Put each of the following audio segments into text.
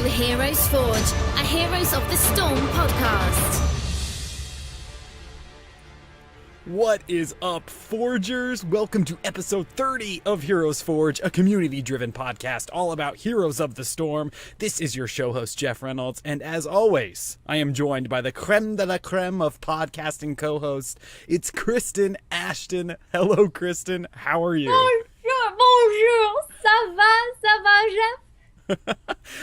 Heroes Forge, a Heroes of the Storm podcast. What is up, Forgers? Welcome to episode 30 of Heroes Forge, a community-driven podcast all about Heroes of the Storm. This is your show host, Jeff Reynolds, and as always, I am joined by the creme de la creme of podcasting co-hosts. It's Kristen Ashton. Hello, Kristen. How are you? Bonjour. Ça va, Jeff?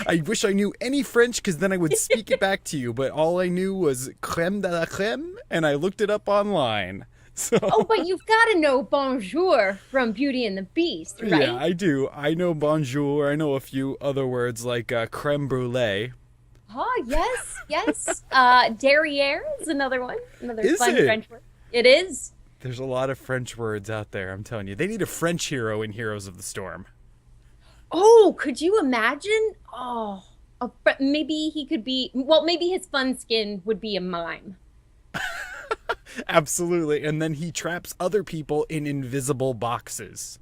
I wish I knew any French, because then I would speak it back to you, but all I knew was creme de la creme, and I looked it up online. So. Oh, but you've got to know bonjour from Beauty and the Beast, right? Yeah, I do. I know bonjour. I know a few other words like creme brulee. Oh, yes. Derriere is another one. Another Is fun it? French word. It is. There's a lot of French words out there, I'm telling you. They need a French hero in Heroes of the Storm. Oh, could you imagine? Oh, maybe he could be, well, maybe his fun skin would be a mime. Absolutely. And then he traps other people in invisible boxes.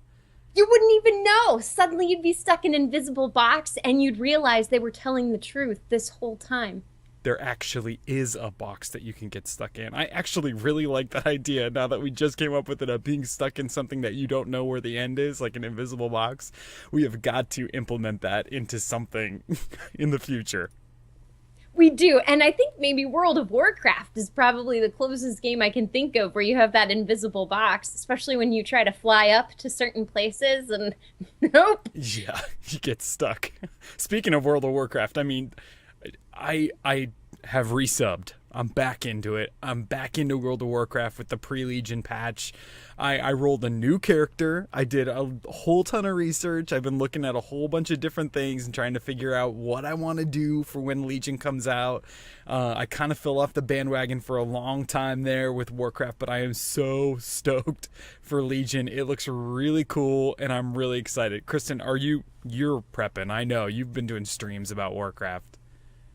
You wouldn't even know. Suddenly you'd be stuck in an invisible box and you'd realize they were telling the truth this whole time. There actually is a box that you can get stuck in. I actually really like that idea now that we just came up with it of being stuck in something that you don't know where the end is, like an invisible box. We have got to implement that into something in the future. We do, and I think maybe World of Warcraft is probably the closest game I can think of where you have that invisible box, especially when you try to fly up to certain places and nope. Yeah, you get stuck. Speaking of World of Warcraft, I mean, I have resubbed. I'm back into it. I'm back into World of Warcraft with the pre-Legion patch. I rolled a new character. I did a whole ton of research. I've been looking at a whole bunch of different things and trying to figure out what I want to do for when Legion comes out. I kind of fell off the bandwagon for a long time there with Warcraft, but I am so stoked for Legion. It looks really cool, and I'm really excited. Kristen, you're prepping. I know. You've been doing streams about Warcraft.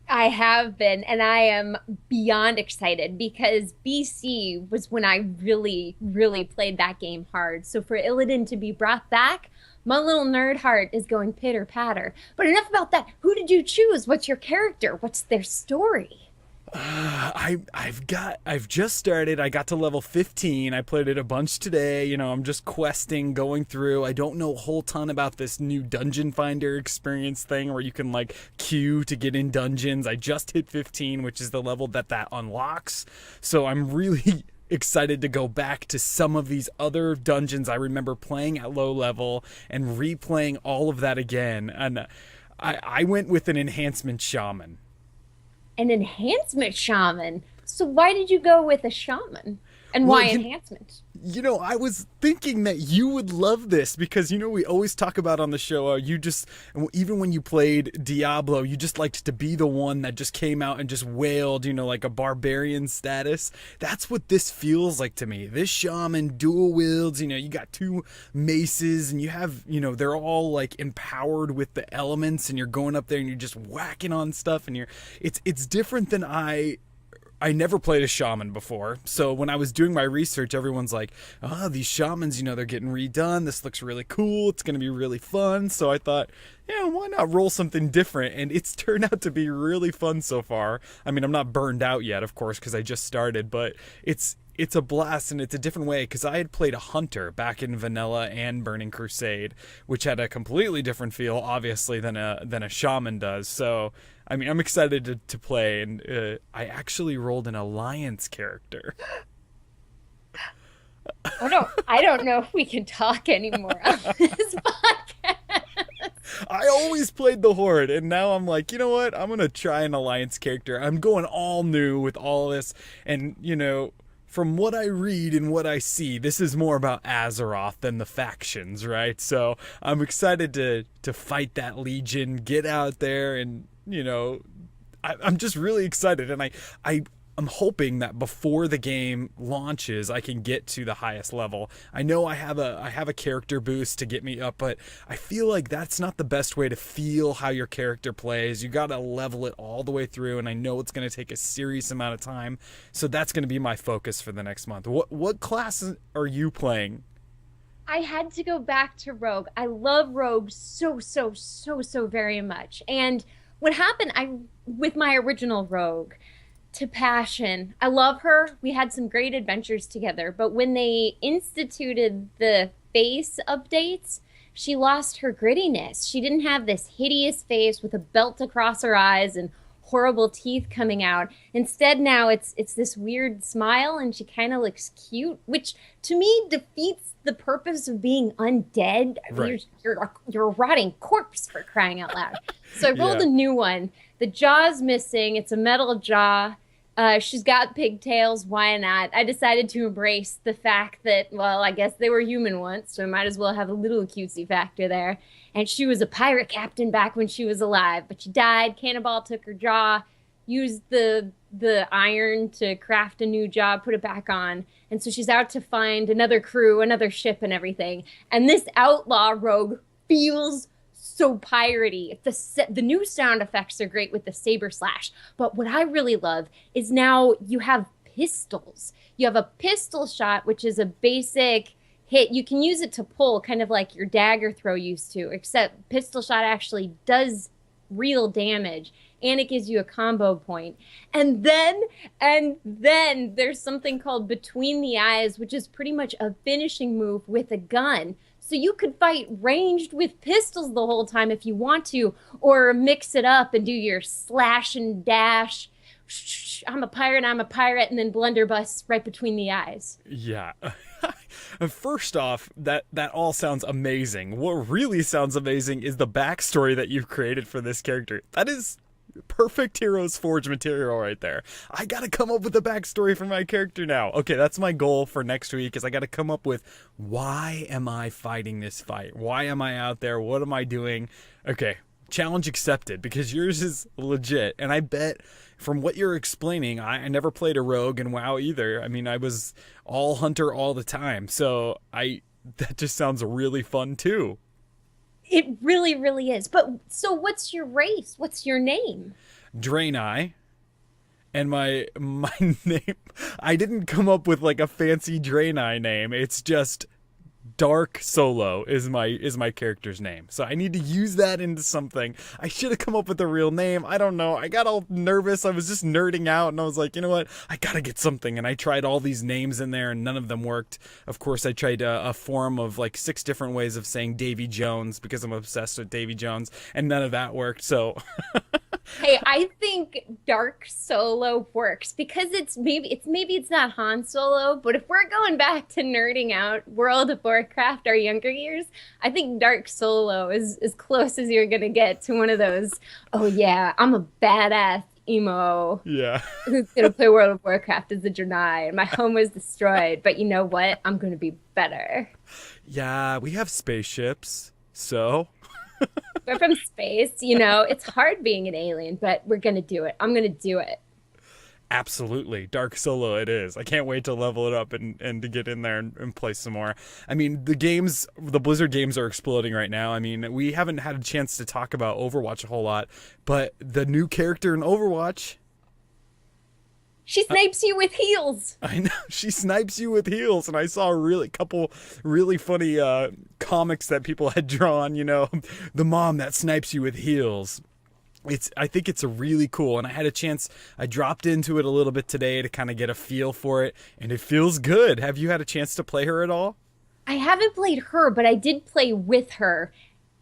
I have been, and I am beyond excited because BC was when I really, really played that game hard. So for Illidan to be brought back, my little nerd heart is going pitter-patter. But enough about that. Who did you choose? What's your character? What's their story? I've just started. I got to level 15. I played it a bunch today. You know, I'm just questing, going through. I don't know a whole ton about this new dungeon finder experience thing where you can like queue to get in dungeons. I just hit 15, which is the level that unlocks. So I'm really excited to go back to some of these other dungeons I remember playing at low level and replaying all of that again. And I went with an enhancement shaman. An enhancement shaman? So why did you go with a shaman? And why enhancement? You know, I was thinking that you would love this because, you know, we always talk about on the show, even when you played Diablo, you just liked to be the one that just came out and just wailed, you know, like a barbarian status. That's what this feels like to me. This shaman dual wields, you know, you got two maces and you have, you know, they're all like empowered with the elements and you're going up there and you're just whacking on stuff and it's different than I never played a shaman before, so when I was doing my research, everyone's like, oh, these shamans, you know, they're getting redone, this looks really cool, it's going to be really fun, so I thought, yeah, why not roll something different, and it's turned out to be really fun so far. I mean, I'm not burned out yet, of course, because I just started, but it's a blast, and it's a different way, because I had played a hunter back in Vanilla and Burning Crusade, which had a completely different feel, obviously, than a shaman does, so I mean, I'm excited to play, and I actually rolled an alliance character. Oh no, I don't know if we can talk anymore on this podcast. I always played the Horde, and now I'm like, you know what? I'm going to try an alliance character. I'm going all new with all this, and, you know, from what I read and what I see, this is more about Azeroth than the factions, right? So I'm excited to fight that Legion, get out there, and you know, I'm just really excited, and I'm hoping that before the game launches, I can get to the highest level. I know I have a character boost to get me up, but I feel like that's not the best way to feel how your character plays. You got to level it all the way through, and I know it's going to take a serious amount of time, so that's going to be my focus for the next month. What class are you playing? I had to go back to Rogue. I love Rogue so very much, and what happened with my original rogue to passion. I love her. We had some great adventures together, but when they instituted the face updates, she lost her grittiness. She didn't have this hideous face with a belt across her eyes and horrible teeth coming out. Instead, now it's this weird smile, and she kind of looks cute, which to me defeats the purpose of being undead. I mean, Right. you're a rotting corpse, for crying out loud. So I rolled Yeah. a new one. The jaw's missing. It's a metal jaw. She's got pigtails. Why not? I decided to embrace the fact that, well, I guess they were human once, so I might as well have a little cutesy factor there. And she was a pirate captain back when she was alive, but she died. Cannonball took her jaw, used the iron to craft a new jaw, put it back on. And so she's out to find another crew, another ship, and everything. And this outlaw rogue feels so piratey. The new sound effects are great with the saber slash, but what I really love is now you have pistols. You have a pistol shot, which is a basic hit. You can use it to pull, kind of like your dagger throw used to, except pistol shot actually does real damage, and it gives you a combo point. And then there's something called Between the Eyes, which is pretty much a finishing move with a gun. So you could fight ranged with pistols the whole time if you want to, or mix it up and do your slash and dash. I'm a pirate, and then blunderbuss right between the eyes. Yeah. First off, that all sounds amazing. What really sounds amazing is the backstory that you've created for this character. That is perfect HeroesForge material right there. I gotta come up with a backstory for my character now. Okay, that's my goal for next week, is I gotta come up with, why am I fighting this fight? Why am I out there? What am I doing? Okay, challenge accepted, because yours is legit. And I bet from what you're explaining, I never played a rogue in WoW either. I mean, I was all hunter all the time. So that just sounds really fun too. It really, really is. But so what's your race? What's your name? Draenei. And my name, I didn't come up with like a fancy Draenei name. It's just Dark Solo is my character's name. So I need to use that into something. I should have come up with a real name. I don't know. I got all nervous. I was just nerding out, and I was like, you know what? I gotta get something. And I tried all these names in there, and none of them worked. Of course, I tried a forum of like 6 different ways of saying Davy Jones, because I'm obsessed with Davy Jones, and none of that worked. So Hey, I think Dark Solo works because maybe it's not Han Solo, but if we're going back to nerding out World of Warcraft, our younger years, I think Dark Solo is as close as you're gonna get to one of those. Oh yeah, I'm a badass emo yeah. who's gonna play World of Warcraft as a Draenei, and my home was destroyed. But you know what? I'm gonna be better. Yeah, we have spaceships. So We're from space, it's hard being an alien, but we're gonna do it. I'm gonna do it. absolutely, Dark Solo it is. I can't wait to level it up and to get in there and play some more. I mean, the Blizzard games are exploding right now. I mean, we haven't had a chance to talk about Overwatch a whole lot, but the new character in Overwatch, She snipes you with heels. I know, she snipes you with heels, and I saw a couple really funny comics that people had drawn, the mom that snipes you with heels. I think it's a really cool, and I dropped into it a little bit today to kind of get a feel for it, and it feels good. Have you had a chance to play her at all? I haven't played her, but I did play with her.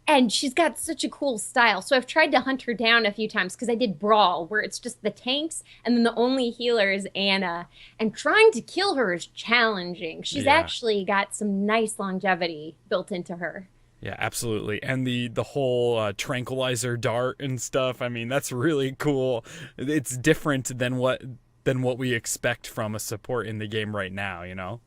And she's got such a cool style. So I've tried to hunt her down a few times because I did Brawl, where it's just the tanks and then the only healer is Anna. And trying to kill her is challenging. She's Yeah. actually got some nice longevity built into her. Yeah, absolutely. And the whole tranquilizer dart and stuff, I mean, that's really cool. It's different than what we expect from a support in the game right now.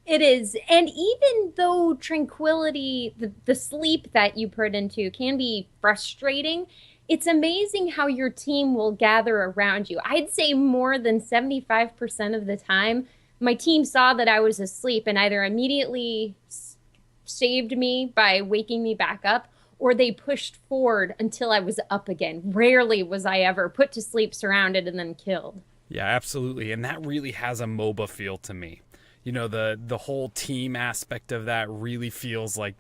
It is. And even though tranquility, the sleep that you put into can be frustrating, it's amazing how your team will gather around you. I'd say more than 75% of the time, my team saw that I was asleep and either immediately saved me by waking me back up, or they pushed forward until I was up again. Rarely was I ever put to sleep, surrounded, and then killed. Yeah, absolutely. And that really has a MOBA feel to me. The whole team aspect of that really feels like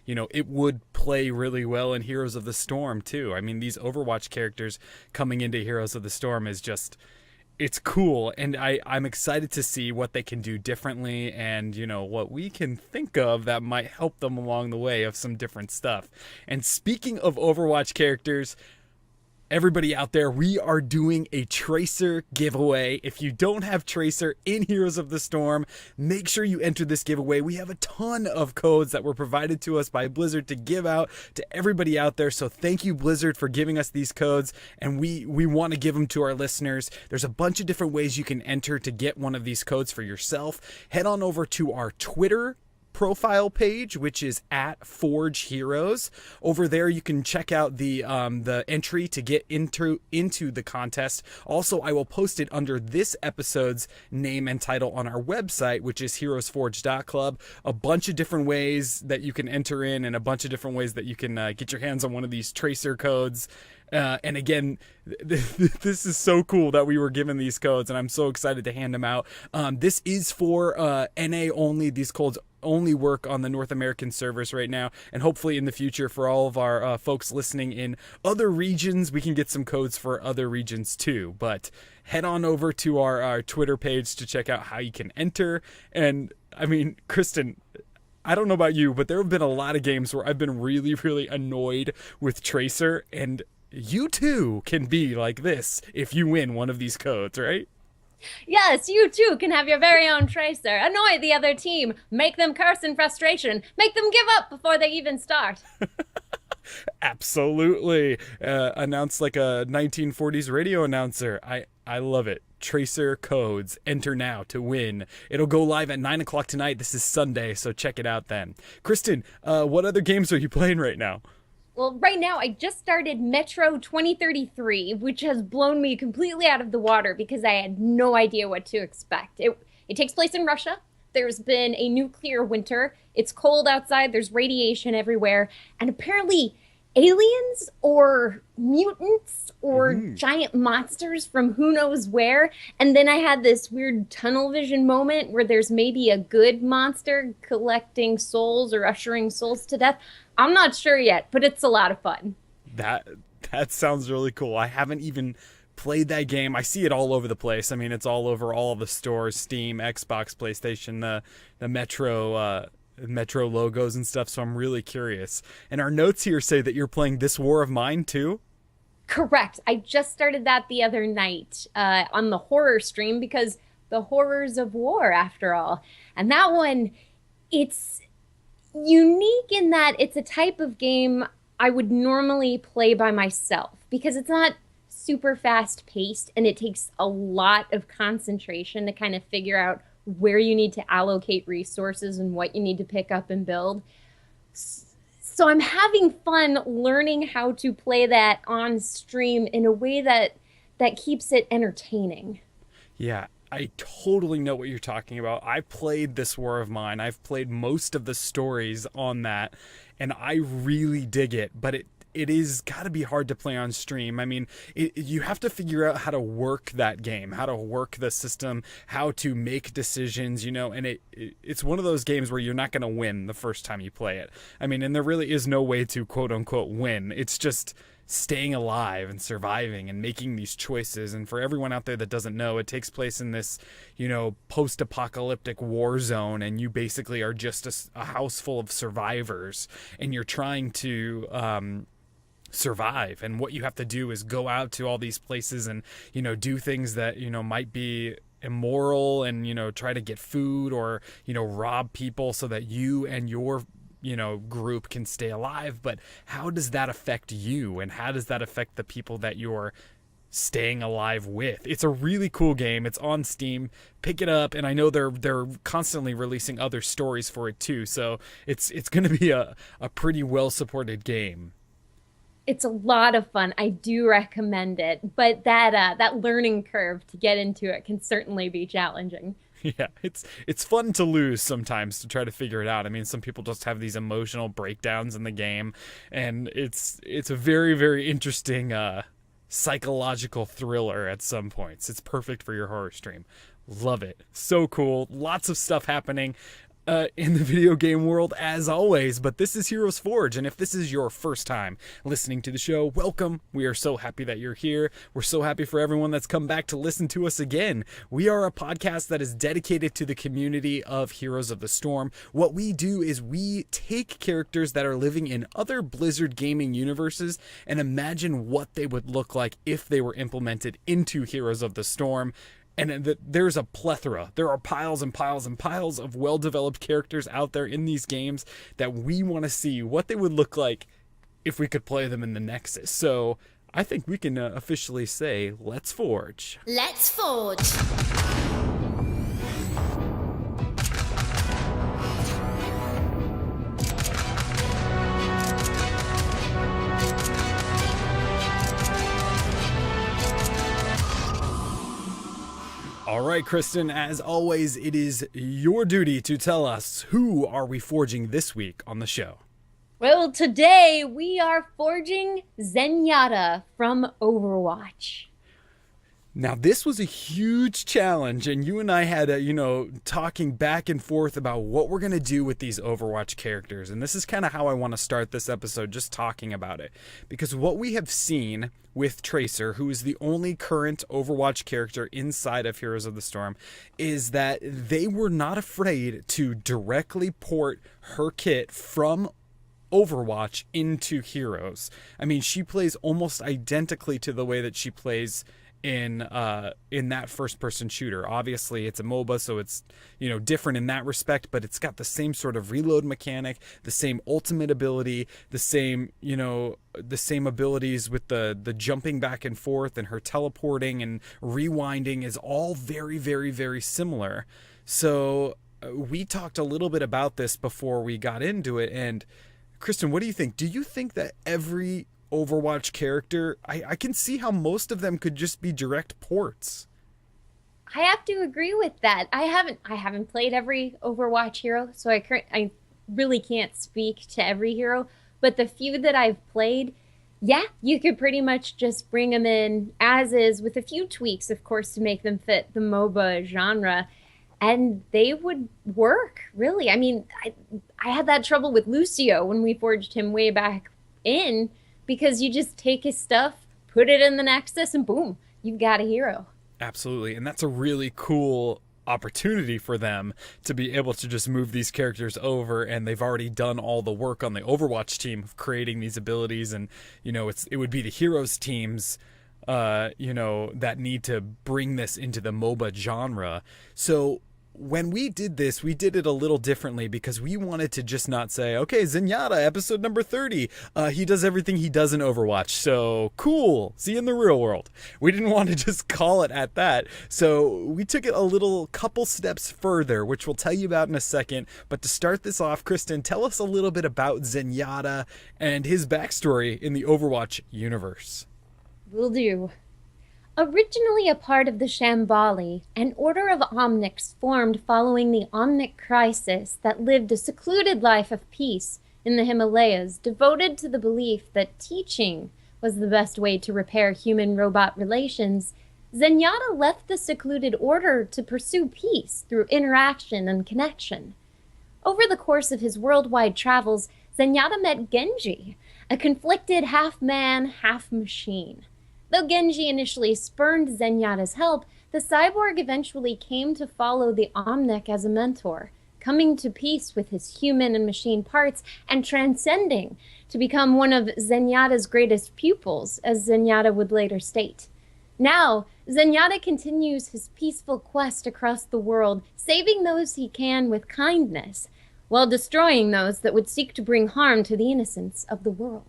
it would play really well in Heroes of the Storm too. I mean, these Overwatch characters coming into Heroes of the Storm is just, it's cool, and I'm excited to see what they can do differently and, what we can think of that might help them along the way of some different stuff. And speaking of Overwatch characters, everybody out there, we are doing a Tracer giveaway. If you don't have Tracer in Heroes of the Storm, make sure you enter this giveaway. We have a ton of codes that were provided to us by Blizzard to give out to everybody out there. So thank you, Blizzard, for giving us these codes, and we want to give them to our listeners. There's a bunch of different ways you can enter to get one of these codes for yourself. Head on over to our Twitter profile page, which is at Forge Heroes. Over there you can check out the entry to get into the contest. Also, I will post it under this episode's name and title on our website, which is heroesforge.club. A bunch of different ways that you can enter in, and a bunch of different ways that you can get your hands on one of these Tracer codes. And again, this is so cool that we were given these codes, and I'm so excited to hand them out. This is for NA only. These codes only work on the North American servers right now, and hopefully in the future for all of our folks listening in other regions, we can get some codes for other regions too. But head on over to our Twitter page to check out how you can enter. And I mean, Kristen, I don't know about you, but there have been a lot of games where I've been really, really annoyed with Tracer, and you too can be like this if you win one of these codes, right? Yes, you too can have your very own Tracer. Annoy the other team. Make them curse in frustration. Make them give up before they even start. Absolutely. Announced like a 1940s radio announcer. I love it. Tracer codes. Enter now to win. It'll go live at 9 o'clock tonight. This is Sunday, so check it out then. Kristen, what other games are you playing right now? Well, right now, I just started Metro 2033, which has blown me completely out of the water because I had no idea what to expect. It takes place in Russia. There's been a nuclear winter. It's cold outside. There's radiation everywhere. And apparently, aliens or mutants or giant monsters from who knows where. And then I had this weird tunnel vision moment where there's maybe a good monster collecting souls or ushering souls to death. I'm not sure yet, but it's a lot of fun. That sounds really cool. I haven't even played that game. I see it all over the place. I mean, it's all over all of the stores, Steam, Xbox, PlayStation, the Metro logos and stuff, so I'm really curious. And our notes here say that you're playing This War of Mine too? Correct. I just started that the other night on the horror stream because the horrors of war, after all. And that one, it's unique in that it's a type of game I would normally play by myself because it's not super fast paced and it takes a lot of concentration to kind of figure out where you need to allocate resources and what you need to pick up and build. So I'm having fun learning how to play that on stream in a way that keeps it entertaining. Yeah, I totally know what you're talking about. I played This War of Mine. I've played most of the stories on that, and I really dig it, but it is got to be hard to play on stream. I mean, you have to figure out how to work that game, how to work the system, how to make decisions, and it's one of those games where you're not going to win the first time you play it. I mean, and there really is no way to quote unquote win. It's just staying alive and surviving and making these choices. And for everyone out there that doesn't know, it takes place in this, post-apocalyptic war zone, and you basically are just a house full of survivors, and you're trying to survive. And what you have to do is go out to all these places and do things that might be immoral, and try to get food or rob people so that you and your group can stay alive. But how does that affect you, and how does that affect the people that you're staying alive with? It's a really cool game. It's on Steam. Pick it up, and I know they're constantly releasing other stories for it too, so it's going to be a pretty well supported game. It's a lot of fun. I do recommend it, but that learning curve to get into it can certainly be challenging. Yeah, it's fun to lose sometimes, to try to figure it out. I mean, some people just have these emotional breakdowns in the game, and it's a very, very interesting psychological thriller at some points. It's perfect for your horror stream. Love it. So cool. Lots of stuff happening. in the video game world as always, but this is Heroes Forge, and if this is your first time listening to the show, welcome. We are so happy that you're here. We're so happy for everyone that's come back to listen to us again. We are a podcast that is dedicated to the community of Heroes of the Storm. What we do is we take characters that are living in other Blizzard gaming universes and imagine what they would look like if they were implemented into Heroes of the Storm. And there's a plethora. There are piles and piles and piles of well-developed characters out there in these games that we want to see what they would look like if we could play them in the Nexus. So I think we can officially say, let's forge. Let's forge. All right, Kristen, as always, it is your duty to tell us who are we forging this week on the show. Well, today we are forging Zenyatta from Overwatch. Now, this was a huge challenge, and you and I had, talking back and forth about what we're going to do with these Overwatch characters. And this is kind of how I want to start this episode, just talking about it. Because what we have seen with Tracer, who is the only current Overwatch character inside of Heroes of the Storm, is that they were not afraid to directly port her kit from Overwatch into Heroes. I mean, she plays almost identically to the way that she plays in that first-person shooter. Obviously, it's a MOBA, so it's, different in that respect, but it's got the same sort of reload mechanic, the same ultimate ability, the same abilities with the jumping back and forth, and her teleporting and rewinding is all very, very, very similar. So we talked a little bit about this before we got into it, and Kristen, what do you think? Do you think that every Overwatch character, I can see how most of them could just be direct ports? I have to agree with that. I haven't played every Overwatch hero, so I really can't speak to every hero. But the few that I've played, yeah, you could pretty much just bring them in as is, with a few tweaks, of course, to make them fit the MOBA genre, and they would work, really. I mean, I had that trouble with Lucio when we forged him way back in, because you just take his stuff, put it in the Nexus, and boom, you've got a hero. Absolutely, and that's a really cool opportunity for them to be able to just move these characters over, and they've already done all the work on the Overwatch team of creating these abilities, and it would be the Heroes teams that need to bring this into the MOBA genre. So when we did this, we did it a little differently because we wanted to just not say, okay, Zenyatta, episode number 30. He does everything he does in Overwatch, so cool. See you in the real world. We didn't want to just call it at that. So we took it a couple steps further, which we'll tell you about in a second. But to start this off, Kristen, tell us a little bit about Zenyatta and his backstory in the Overwatch universe. Will do. Originally a part of the Shambali, an order of Omnics formed following the Omnic crisis that lived a secluded life of peace in the Himalayas, devoted to the belief that teaching was the best way to repair human-robot relations, Zenyatta left the secluded order to pursue peace through interaction and connection. Over the course of his worldwide travels, Zenyatta met Genji, a conflicted half-man, half-machine. Though Genji initially spurned Zenyatta's help, the cyborg eventually came to follow the Omnic as a mentor, coming to peace with his human and machine parts and transcending to become one of Zenyatta's greatest pupils, as Zenyatta would later state. Now, Zenyatta continues his peaceful quest across the world, saving those he can with kindness, while destroying those that would seek to bring harm to the innocents of the world.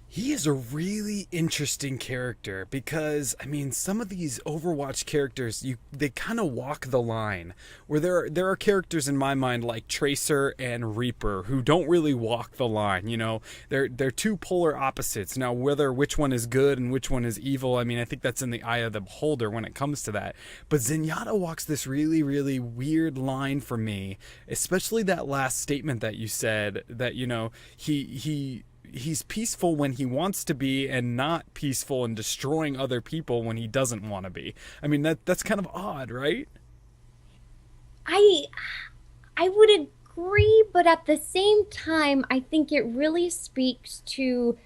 He is a really interesting character because, some of these Overwatch characters, they kind of walk the line. Where there are characters in my mind like Tracer and Reaper who don't really walk the line. They're two polar opposites. Now, which one is good and which one is evil, I think that's in the eye of the beholder when it comes to that. But Zenyatta walks this really, really weird line for me, especially that last statement that you said that, he's peaceful when he wants to be and not peaceful and destroying other people when he doesn't want to be. That's kind of odd, right? I I would agree, but at the same time, I think it really speaks to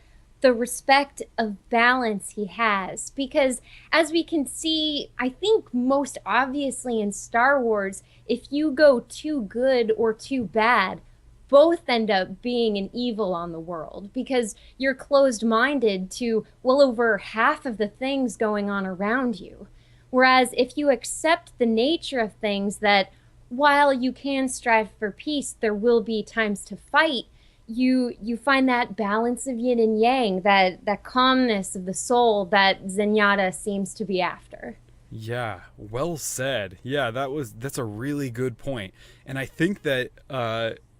the respect of balance he has. Because as we can see, I think most obviously in Star Wars, if you go too good or too bad, both end up being an evil on the world because you're closed minded to well over half of the things going on around you. Whereas if you accept the nature of things, that while you can strive for peace, there will be times to fight, you find that balance of yin and yang, that calmness of the soul that Zenyatta seems to be after. Yeah, well said. Yeah, that's a really good point. And I think that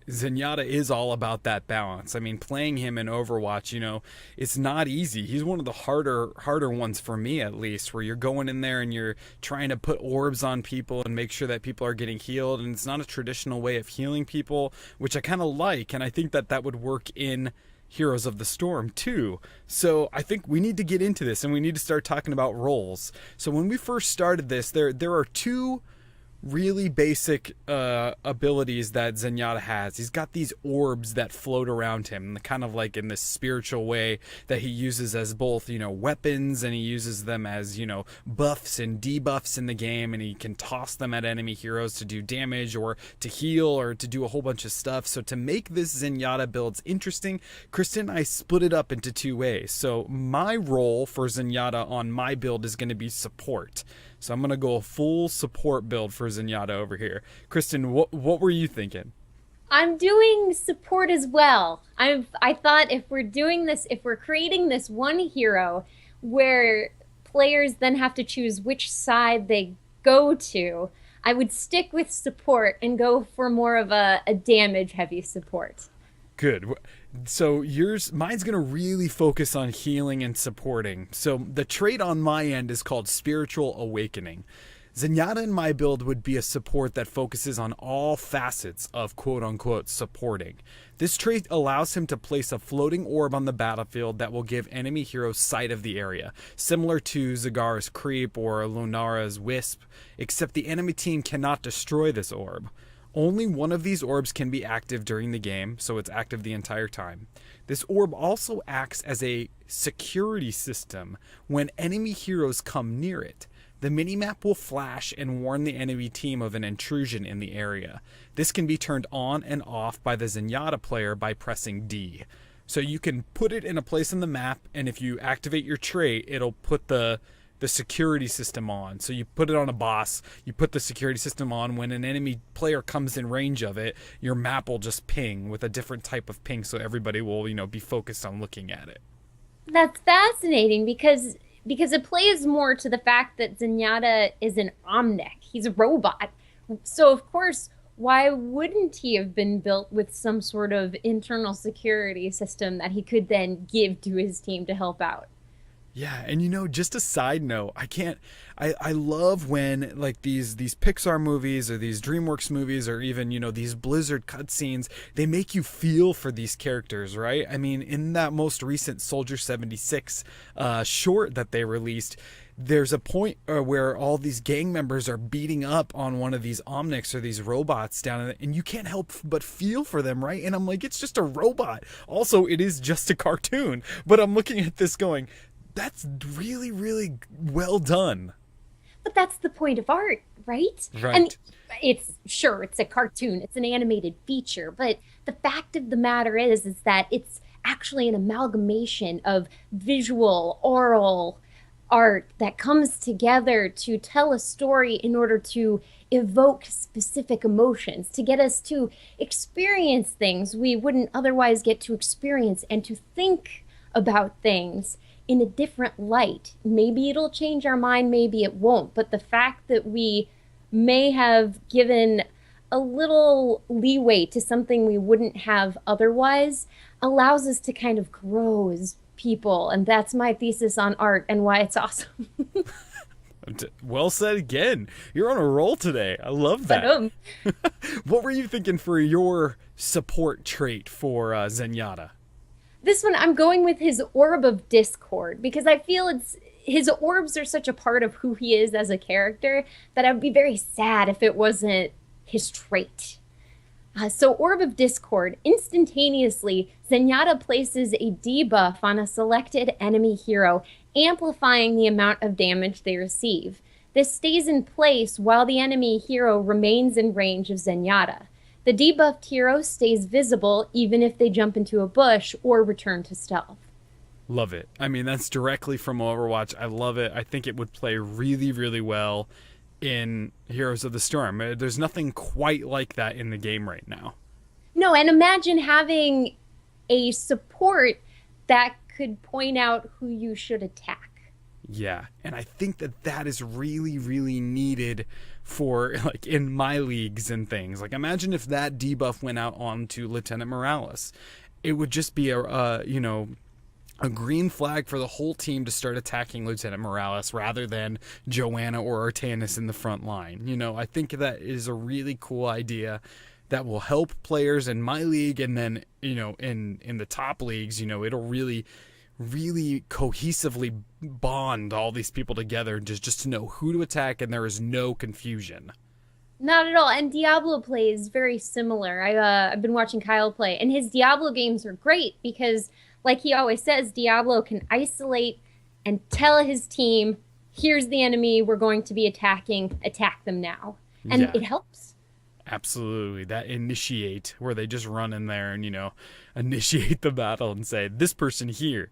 Zenyatta is all about that balance. I mean, playing him in Overwatch, it's not easy. He's one of the harder ones for me, at least, where you're going in there and you're trying to put orbs on people and make sure that people are getting healed. And it's not a traditional way of healing people, which I kind of like. And I think that would work in Heroes of the Storm too. So I think we need to get into this and we need to start talking about roles. So when we first started this, there are two really basic abilities that Zenyatta has. He's got these orbs that float around him, kind of like in this spiritual way that he uses as both, weapons, and he uses them as, buffs and debuffs in the game, and he can toss them at enemy heroes to do damage or to heal or to do a whole bunch of stuff. So to make this Zenyatta builds interesting, Kristen and I split it up into two ways. So my role for Zenyatta on my build is going to be support. So I'm going to go a full support build for Zenyatta over here. Kristen, what were you thinking? I'm doing support as well. I thought if we're creating this one hero where players then have to choose which side they go to, I would stick with support and go for more of a damage heavy support. Good. So mine's going to really focus on healing and supporting. So the trait on my end is called Spiritual Awakening. Zenyatta in my build would be a support that focuses on all facets of quote-unquote supporting. This trait allows him to place a floating orb on the battlefield that will give enemy heroes sight of the area, similar to Zagara's Creep or Lunara's Wisp, except the enemy team cannot destroy this orb. Only one of these orbs can be active during the game, so it's active the entire time. This orb also acts as a security system when enemy heroes come near it. The minimap will flash and warn the enemy team of an intrusion in the area. This can be turned on and off by the Zenyatta player by pressing D. So you can put it in a place on the map, and if you activate your trait, it'll put the security system on. So you put it on a boss, you put the security system on. When an enemy player comes in range of it, your map will just ping with a different type of ping, so everybody will, be focused on looking at it. That's fascinating because it plays more to the fact that Zenyatta is an Omnic. He's a robot. So of course, why wouldn't he have been built with some sort of internal security system that he could then give to his team to help out? Yeah, and just a side note, I love when like these Pixar movies or these DreamWorks movies or even, these Blizzard cutscenes, they make you feel for these characters, right? I mean, in that most recent Soldier 76 short that they released, there's a point where all these gang members are beating up on one of these Omnics or these robots down in and you can't help but feel for them, right? And I'm like, it's just a robot. Also, it is just a cartoon, but I'm looking at this going, that's really, really well done. But that's the point of art, right? Right. And it's a cartoon, it's an animated feature, but the fact of the matter is that it's actually an amalgamation of visual, oral art that comes together to tell a story in order to evoke specific emotions, to get us to experience things we wouldn't otherwise get to experience and to think about things in a different light. Maybe it'll change our mind, maybe it won't. But the fact that we may have given a little leeway to something we wouldn't have otherwise allows us to kind of grow as people. And that's my thesis on art and why it's awesome. Well said again. You're on a roll today. I love that. What were you thinking for your support trait for Zenyatta? This one, I'm going with his Orb of Discord because I feel his orbs are such a part of who he is as a character that I would be very sad if it wasn't his trait. So Orb of Discord, instantaneously, Zenyatta places a debuff on a selected enemy hero, amplifying the amount of damage they receive. This stays in place while the enemy hero remains in range of Zenyatta. The debuffed hero stays visible even if they jump into a bush or return to stealth. Love it. I mean, that's directly from Overwatch. I love it. I think it would play really, really well in Heroes of the Storm. There's nothing quite like that in the game right now. No, and imagine having a support that could point out who you should attack. Yeah, and I think that that is really, really needed for, like, in my leagues and things. Like, imagine if that debuff went out onto Lieutenant Morales. It would just be a green flag for the whole team to start attacking Lieutenant Morales rather than Joanna or Artanis in the front line. You know, I think that is a really cool idea that will help players in my league, and then, you know, in the top leagues, you know, it'll really, really cohesively bond all these people together just to know who to attack, and there is no confusion. Not at all. And Diablo plays very similar. I've been watching Kyle play, and his Diablo games are great because, like he always says, Diablo can isolate and tell his team, here's the enemy we're going to be attacking, attack them now. And Yeah. it helps. Absolutely. That initiate, where they just run in there and, you know, initiate the battle and say, this person here.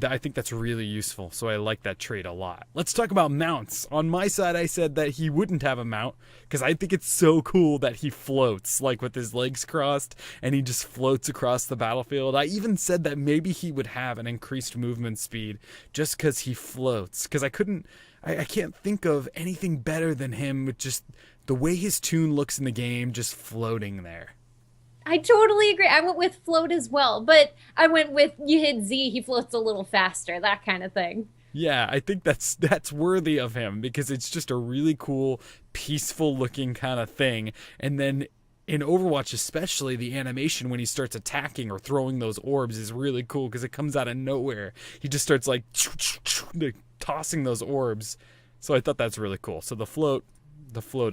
I think that's really useful, so I like that trait a lot. Let's talk about mounts. On my side, I said that he wouldn't have a mount because I think it's so cool that he floats, like with his legs crossed, and he just floats across the battlefield. I even said that maybe he would have an increased movement speed just because he floats, because I can't think of anything better than him with just the way his tune looks in the game, just floating there. I totally agree. I went with float as well, but I went with you hit Z, he floats a little faster, that kind of thing. Yeah, I think that's worthy of him because it's just a really cool, peaceful looking kind of thing. And then in Overwatch especially, the animation when he starts attacking or throwing those orbs is really cool because it comes out of nowhere. He just starts like tossing those orbs. So I thought that's really cool. So the float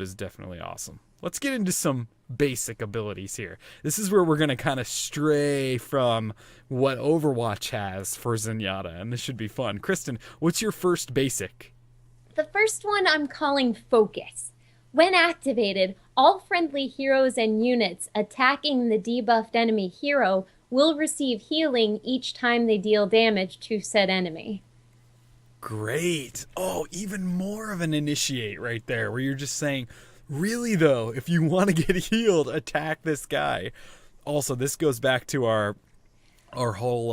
is definitely awesome. Let's get into some basic abilities here. This is where we're going to kind of stray from what Overwatch has for Zenyatta, and this should be fun. Kristen, what's your first basic? The first one I'm calling Focus. When activated, all friendly heroes and units attacking the debuffed enemy hero will receive healing each time they deal damage to said enemy. Great. Oh, even more of an initiate right there, where you're just saying, really though, if you want to get healed, attack this guy. Also, this goes back to our whole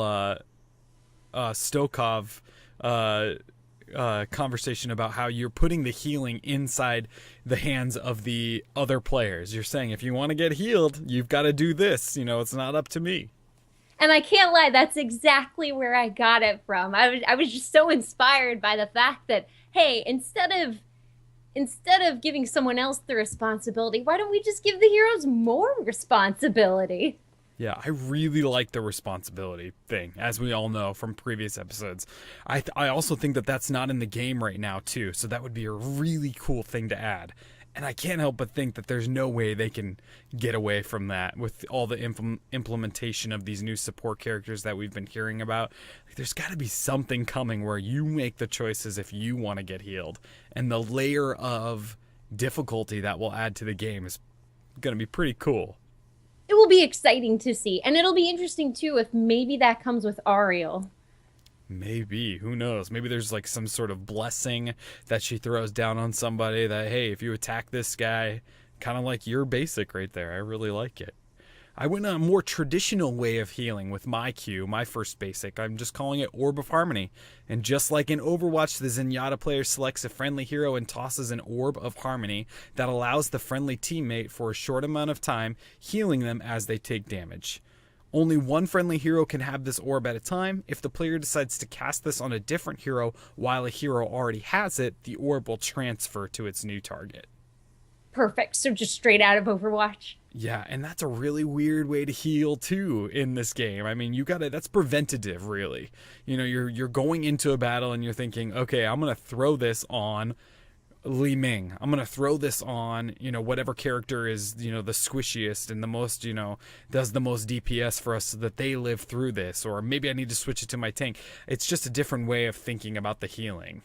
Stokov conversation about how you're putting the healing inside the hands of the other players. You're saying, if you want to get healed, you've got to do this. You know, it's not up to me. And I can't lie, that's exactly where I got it from. I was just so inspired by the fact that, hey, instead of giving someone else the responsibility, why don't we just give the heroes more responsibility? Yeah, I really like the responsibility thing, as we all know from previous episodes. I also think that that's not in the game right now, too, so that would be a really cool thing to add. And I can't help but think that there's no way they can get away from that with all the implementation of these new support characters that we've been hearing about. Like, there's got to be something coming where you make the choices if you want to get healed. And the layer of difficulty that will add to the game is going to be pretty cool. It will be exciting to see. And it'll be interesting, too, if maybe that comes with Ariel. Maybe. Who knows? Maybe there's like some sort of blessing that she throws down on somebody that, hey, if you attack this guy, kind of like your basic right there. I really like it. I went a more traditional way of healing with my Q, my first basic. I'm just calling it Orb of Harmony. And just like in Overwatch, the Zenyatta player selects a friendly hero and tosses an Orb of Harmony that allows the friendly teammate for a short amount of time, healing them as they take damage. Only one friendly hero can have this orb at a time. If the player decides to cast this on a different hero while a hero already has it, the orb will transfer to its new target. Perfect. So just straight out of Overwatch. Yeah, and that's a really weird way to heal too in this game. I mean, that's preventative, really. You know, you're going into a battle and you're thinking, okay, I'm gonna throw this on Li Ming. I'm going to throw this on, whatever character is, the squishiest and the most, does the most DPS for us so that they live through this. Or maybe I need to switch it to my tank. It's just a different way of thinking about the healing.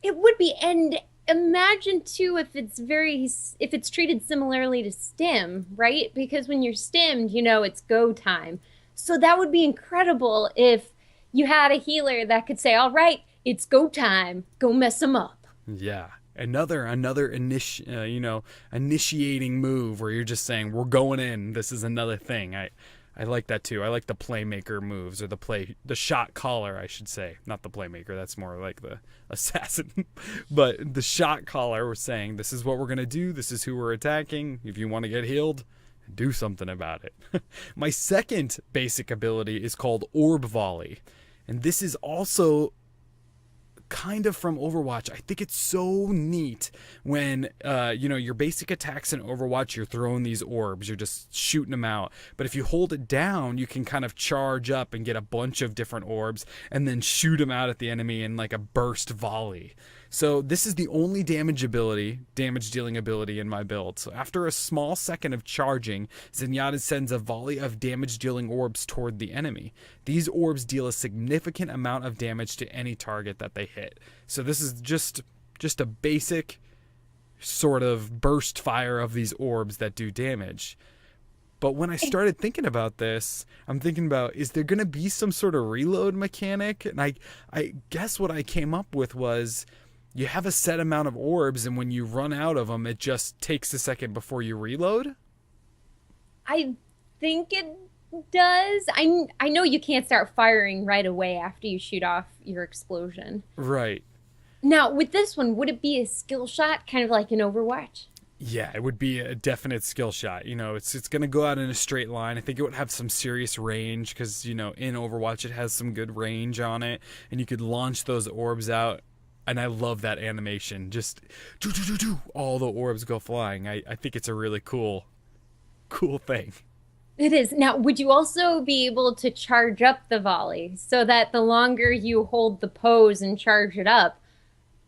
It would be, and imagine too if it's treated similarly to stim, right? Because when you're stimmed, it's go time. So that would be incredible if you had a healer that could say, all right, it's go time, go mess them up. Yeah. Another initiating move where you're just saying, we're going in, this is another thing. I like that too. I like the playmaker moves, or the shot caller, I should say. Not the playmaker, that's more like the assassin. But the shot caller, we're saying, this is what we're going to do. This is who we're attacking. If you want to get healed, do something about it. My second basic ability is called Orb Volley. And this is also kind of from Overwatch. I think it's so neat when your basic attacks in Overwatch, you're throwing these orbs, you're just shooting them out. But if you hold it down, you can kind of charge up and get a bunch of different orbs and then shoot them out at the enemy in like a burst volley. So this is the only damage dealing ability in my build. So after a small second of charging, Zenyatta sends a volley of damage dealing orbs toward the enemy. These orbs deal a significant amount of damage to any target that they hit. So this is just a basic sort of burst fire of these orbs that do damage. But when I started thinking about this, I'm thinking about, is there going to be some sort of reload mechanic? And I guess what I came up with was, you have a set amount of orbs, and when you run out of them, it just takes a second before you reload? I think it does. I know you can't start firing right away after you shoot off your explosion. Right. Now, with this one, would it be a skill shot, kind of like in Overwatch? Yeah, it would be a definite skill shot. It's going to go out in a straight line. I think it would have some serious range because, in Overwatch, it has some good range on it, and you could launch those orbs out. And I love that animation. Just all the orbs go flying. I think it's a really cool thing. It is. Now, would you also be able to charge up the volley so that the longer you hold the pose and charge it up,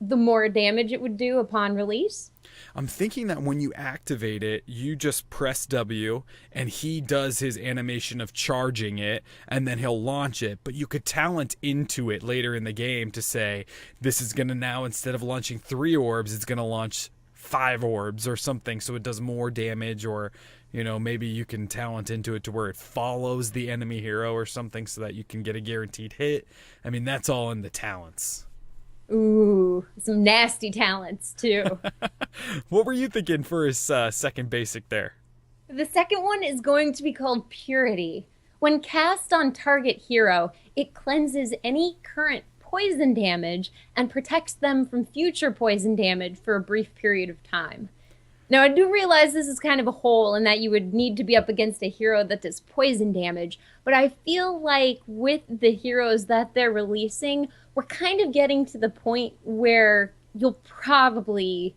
the more damage it would do upon release? I'm thinking that when you activate it, you just press W and he does his animation of charging it and then he'll launch it. But you could talent into it later in the game to say, this is going to now, instead of launching 3 orbs, it's going to launch 5 orbs or something. So it does more damage, or, maybe you can talent into it to where it follows the enemy hero or something so that you can get a guaranteed hit. I mean, that's all in the talents. Ooh, some nasty talents, too. What were you thinking for his second basic there? The second one is going to be called Purity. When cast on target hero, it cleanses any current poison damage and protects them from future poison damage for a brief period of time. Now, I do realize this is kind of a hole and that you would need to be up against a hero that does poison damage, but I feel like with the heroes that they're releasing, we're kind of getting to the point where you'll probably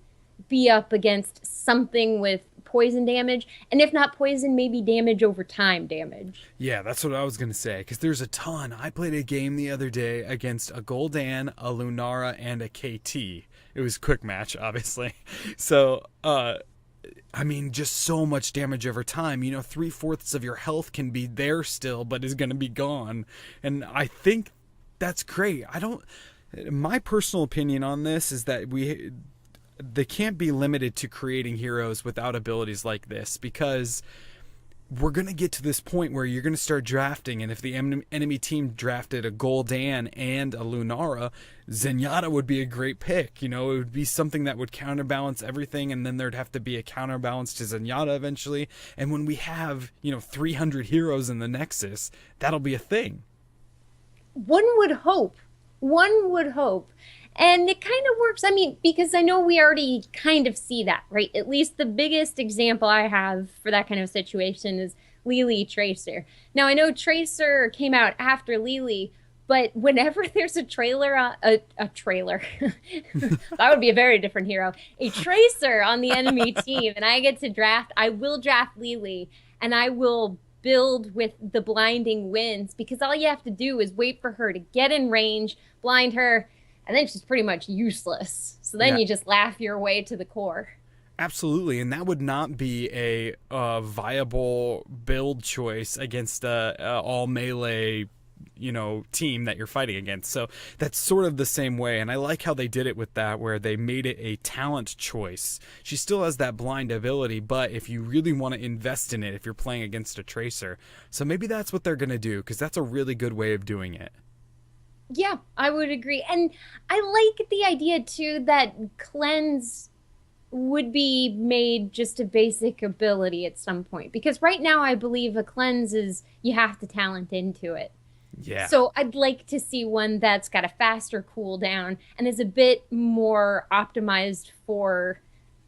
be up against something with poison damage, and if not poison, maybe damage over time damage. Yeah, that's what I was going to say, because there's a ton. I played a game the other day against a Gul'dan, a Lunara, and a KT. It was a quick match, obviously. So, just so much damage over time. 3/4 of your health can be there still, but is going to be gone. And I think that's great. My personal opinion on this is that they can't be limited to creating heroes without abilities like this, because we're going to get to this point where you're going to start drafting, and if the enemy team drafted a Gul'dan and a Lunara, Zenyatta would be a great pick. It would be something that would counterbalance everything, and then there'd have to be a counterbalance to Zenyatta eventually. And when we have, 300 heroes in the Nexus, that'll be a thing. One would hope. And it kind of works, because I know we already kind of see that, right? At least the biggest example I have for that kind of situation is Lily Tracer. Now, I know Tracer came out after Lily, but whenever there's a trailer, a trailer, that would be a very different hero, a Tracer on the enemy team, and I get to draft, I will draft Lily, and I will build with the blinding winds, because all you have to do is wait for her to get in range, blind her, and then she's pretty much useless. So then you just laugh your way to the core. Absolutely, and that would not be a viable build choice against a all melee, team that you're fighting against. So that's sort of the same way, and I like how they did it with that, where they made it a talent choice. She still has that blind ability, but if you really want to invest in it, if you're playing against a tracer, so maybe that's what they're going to do, because that's a really good way of doing it. Yeah, I would agree. And I like the idea, too, that cleanse would be made just a basic ability at some point. Because right now, I believe a cleanse is you have to talent into it. Yeah. So I'd like to see one that's got a faster cooldown and is a bit more optimized for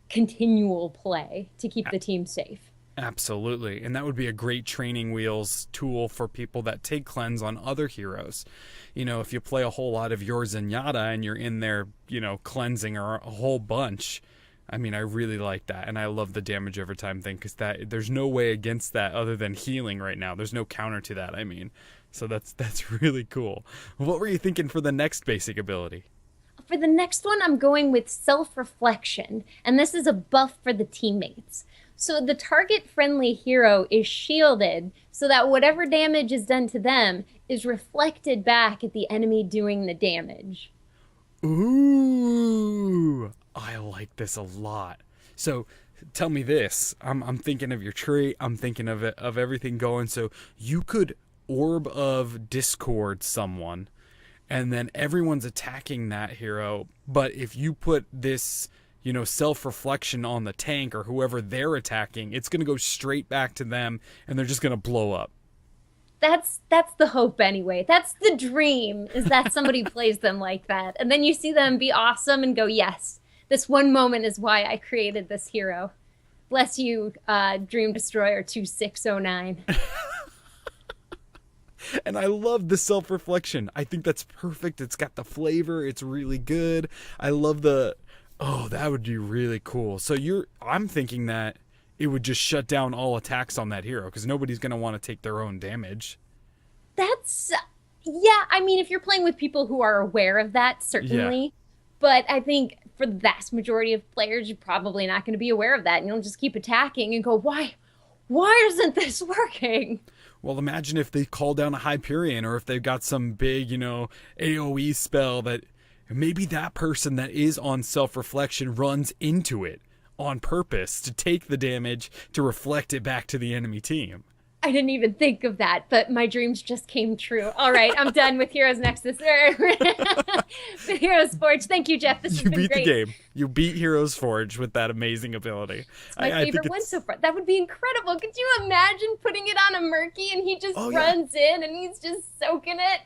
continual play to keep the team safe. Absolutely. And that would be a great training wheels tool for people that take cleanse on other heroes. If you play a whole lot of your Zenyatta and you're in there, cleansing a whole bunch. I mean, I really like that. And I love the damage over time thing, because there's no way against that other than healing right now. There's no counter to that, I mean. So that's really cool. What were you thinking for the next basic ability? For the next one, I'm going with self-reflection. And this is a buff for the teammates. So the target-friendly hero is shielded so that whatever damage is done to them is reflected back at the enemy doing the damage. Ooh, I like this a lot. So tell me this. I'm thinking of your tree. I'm thinking of everything going. So you could Orb of Discord someone, and then everyone's attacking that hero. But if you put this, self-reflection on the tank or whoever they're attacking, it's going to go straight back to them, and they're just going to blow up. That's the hope anyway. That's the dream, is that somebody plays them like that. And then you see them be awesome and go, yes, this one moment is why I created this hero. Bless you, Dream Destroyer 2609. And I love the self-reflection. I think that's perfect. It's got the flavor. It's really good. I love that would be really cool. So I'm thinking that it would just shut down all attacks on that hero, because nobody's going to want to take their own damage. Yeah, I mean, if you're playing with people who are aware of that, certainly. Yeah. But I think for the vast majority of players, you're probably not going to be aware of that. And you'll just keep attacking and go, why isn't this working? Well, imagine if they call down a Hyperion, or if they've got some big, AoE spell that maybe that person that is on self-reflection runs into it on purpose to take the damage to reflect it back to the enemy team. I didn't even think of that, but my dreams just came true. All right, I'm done with Heroes Nexus. With HeroesForge. Thank you, Jeff. This has been great. You beat the game. You beat HeroesForge with that amazing ability. It's my favorite one so far. That would be incredible. Could you imagine putting it on a Murky and he just runs in and he's just soaking it?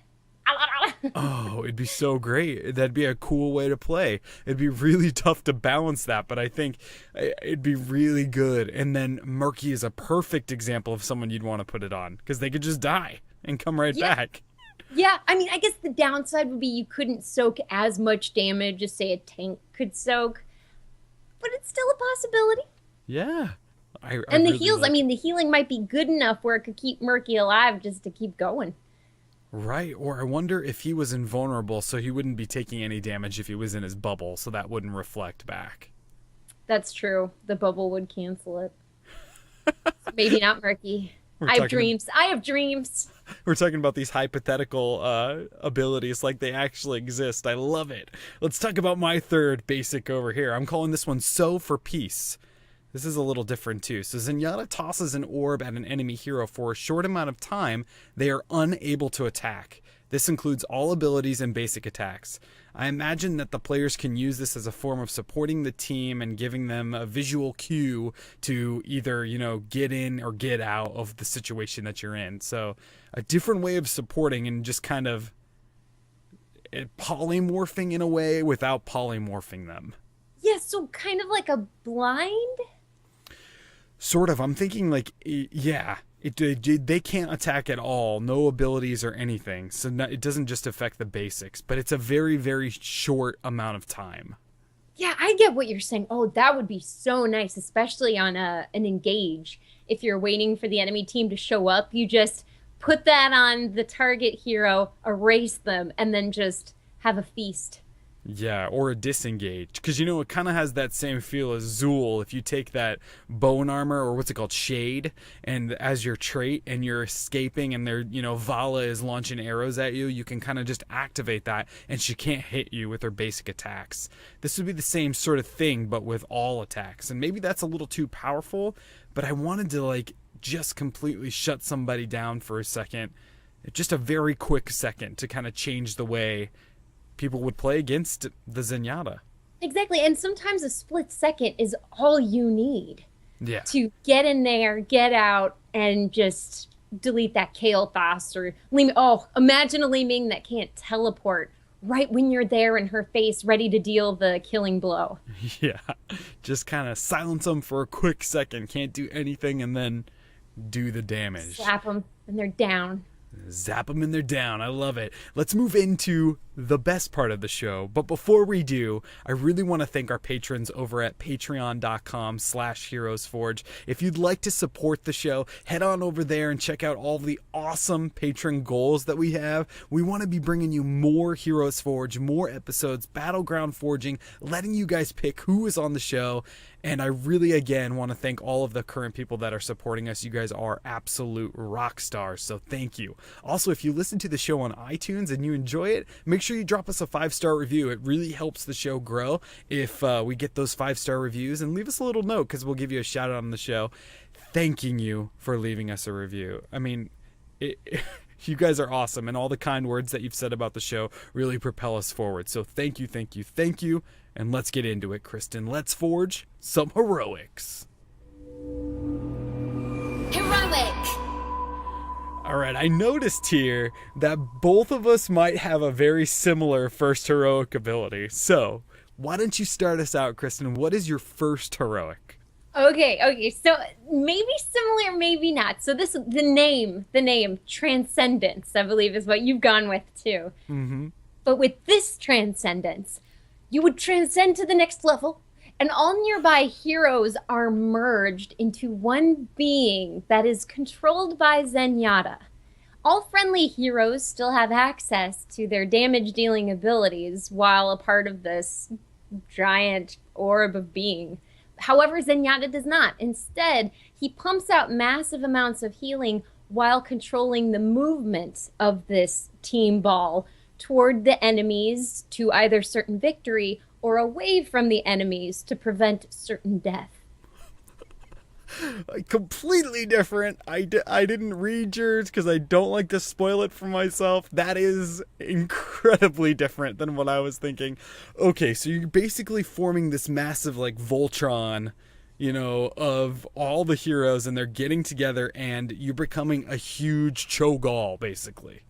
Oh, it'd be so great. That'd be a cool way to play. It'd be really tough to balance that, but I think it'd be really good. And then Murky is a perfect example of someone you'd want to put it on, because they could just die and come right back. Yeah, I mean, I guess the downside would be you couldn't soak as much damage as, say, a tank could soak, but it's still a possibility. Yeah. And the heals, I mean, the healing might be good enough where it could keep Murky alive just to keep going. Right, or I wonder if he was invulnerable, so he wouldn't be taking any damage if he was in his bubble, so that wouldn't reflect back. That's true. The bubble would cancel it. Maybe not Murky. I have dreams. We're talking about these hypothetical abilities like they actually exist. I love it. Let's talk about my third basic over here. I'm calling this one Sow for Peace. This is a little different too. So Zenyatta tosses an orb at an enemy hero for a short amount of time. They are unable to attack. This includes all abilities and basic attacks. I imagine that the players can use this as a form of supporting the team and giving them a visual cue to either, get in or get out of the situation that you're in. So a different way of supporting and just kind of polymorphing in a way without polymorphing them. Yeah, so kind of like a blind? Sort of. I'm thinking they can't attack at all. No abilities or anything. So it doesn't just affect the basics, but it's a very, very short amount of time. Yeah, I get what you're saying. Oh, that would be so nice, especially on an engage. If you're waiting for the enemy team to show up, you just put that on the target hero, erase them, and then just have a feast. Yeah, or a disengage. Because, you know, it kind of has that same feel as Zool. If you take that bone armor, or what's it called, Shade, and as your trait, and you're escaping, and they're, you know, Vala is launching arrows at you, you can kind of just activate that, and she can't hit you with her basic attacks. This would be the same sort of thing, but with all attacks. And maybe that's a little too powerful, but I wanted to, like, just completely shut somebody down for a second. Just a very quick second to kind of change the way people would play against the Zenyatta. Exactly. And sometimes a split second is all you need. Yeah. To get in there, get out, and just delete that Kael'thas or imagine a Li Ming that can't teleport right when you're there in her face, ready to deal the killing blow. Yeah. Just kind of silence them for a quick second, can't do anything, and then do the damage. Slap them, and they're down. Zap them and they're down. I love it. Let's move into the best part of the show. But before we do, I really want to thank our patrons over at patreon.com/HeroesForge. If you'd like to support the show, head on over there and check out all the awesome patron goals that we have. We want to be bringing you more Heroes Forge, more episodes, Battleground Forging, letting you guys pick who is on the show. And I really, again, want to thank all of the current people that are supporting us. You guys are absolute rock stars, so thank you. Also, if you listen to the show on iTunes and you enjoy it, make sure you drop us a 5-star review. It really helps the show grow if we get those 5-star reviews. And leave us a little note, because we'll give you a shout out on the show thanking you for leaving us a review. I mean, you guys are awesome, and all the kind words that you've said about the show really propel us forward. So thank you, thank you, thank you. And let's get into it, Kristen. Let's forge some heroics. Heroic. All right, I noticed here that both of us might have a very similar first heroic ability. So why don't you start us out, Kristen? What is your first heroic? Okay. So maybe similar, maybe not. So the name, Transcendence, I believe is what you've gone with too. Mm-hmm. But with this Transcendence, you would transcend to the next level, and all nearby heroes are merged into one being that is controlled by Zenyatta. All friendly heroes still have access to their damage-dealing abilities while a part of this giant orb of being. However, Zenyatta does not. Instead, he pumps out massive amounts of healing while controlling the movement of this team ball toward the enemies to either certain victory or away from the enemies to prevent certain death. Completely different. I didn't read yours because I don't like to spoil it for myself. That is incredibly different than what I was thinking. Okay, so you're basically forming this massive, like, Voltron, you know, of all the heroes, and they're getting together, and you're becoming a huge Cho'Gall, basically.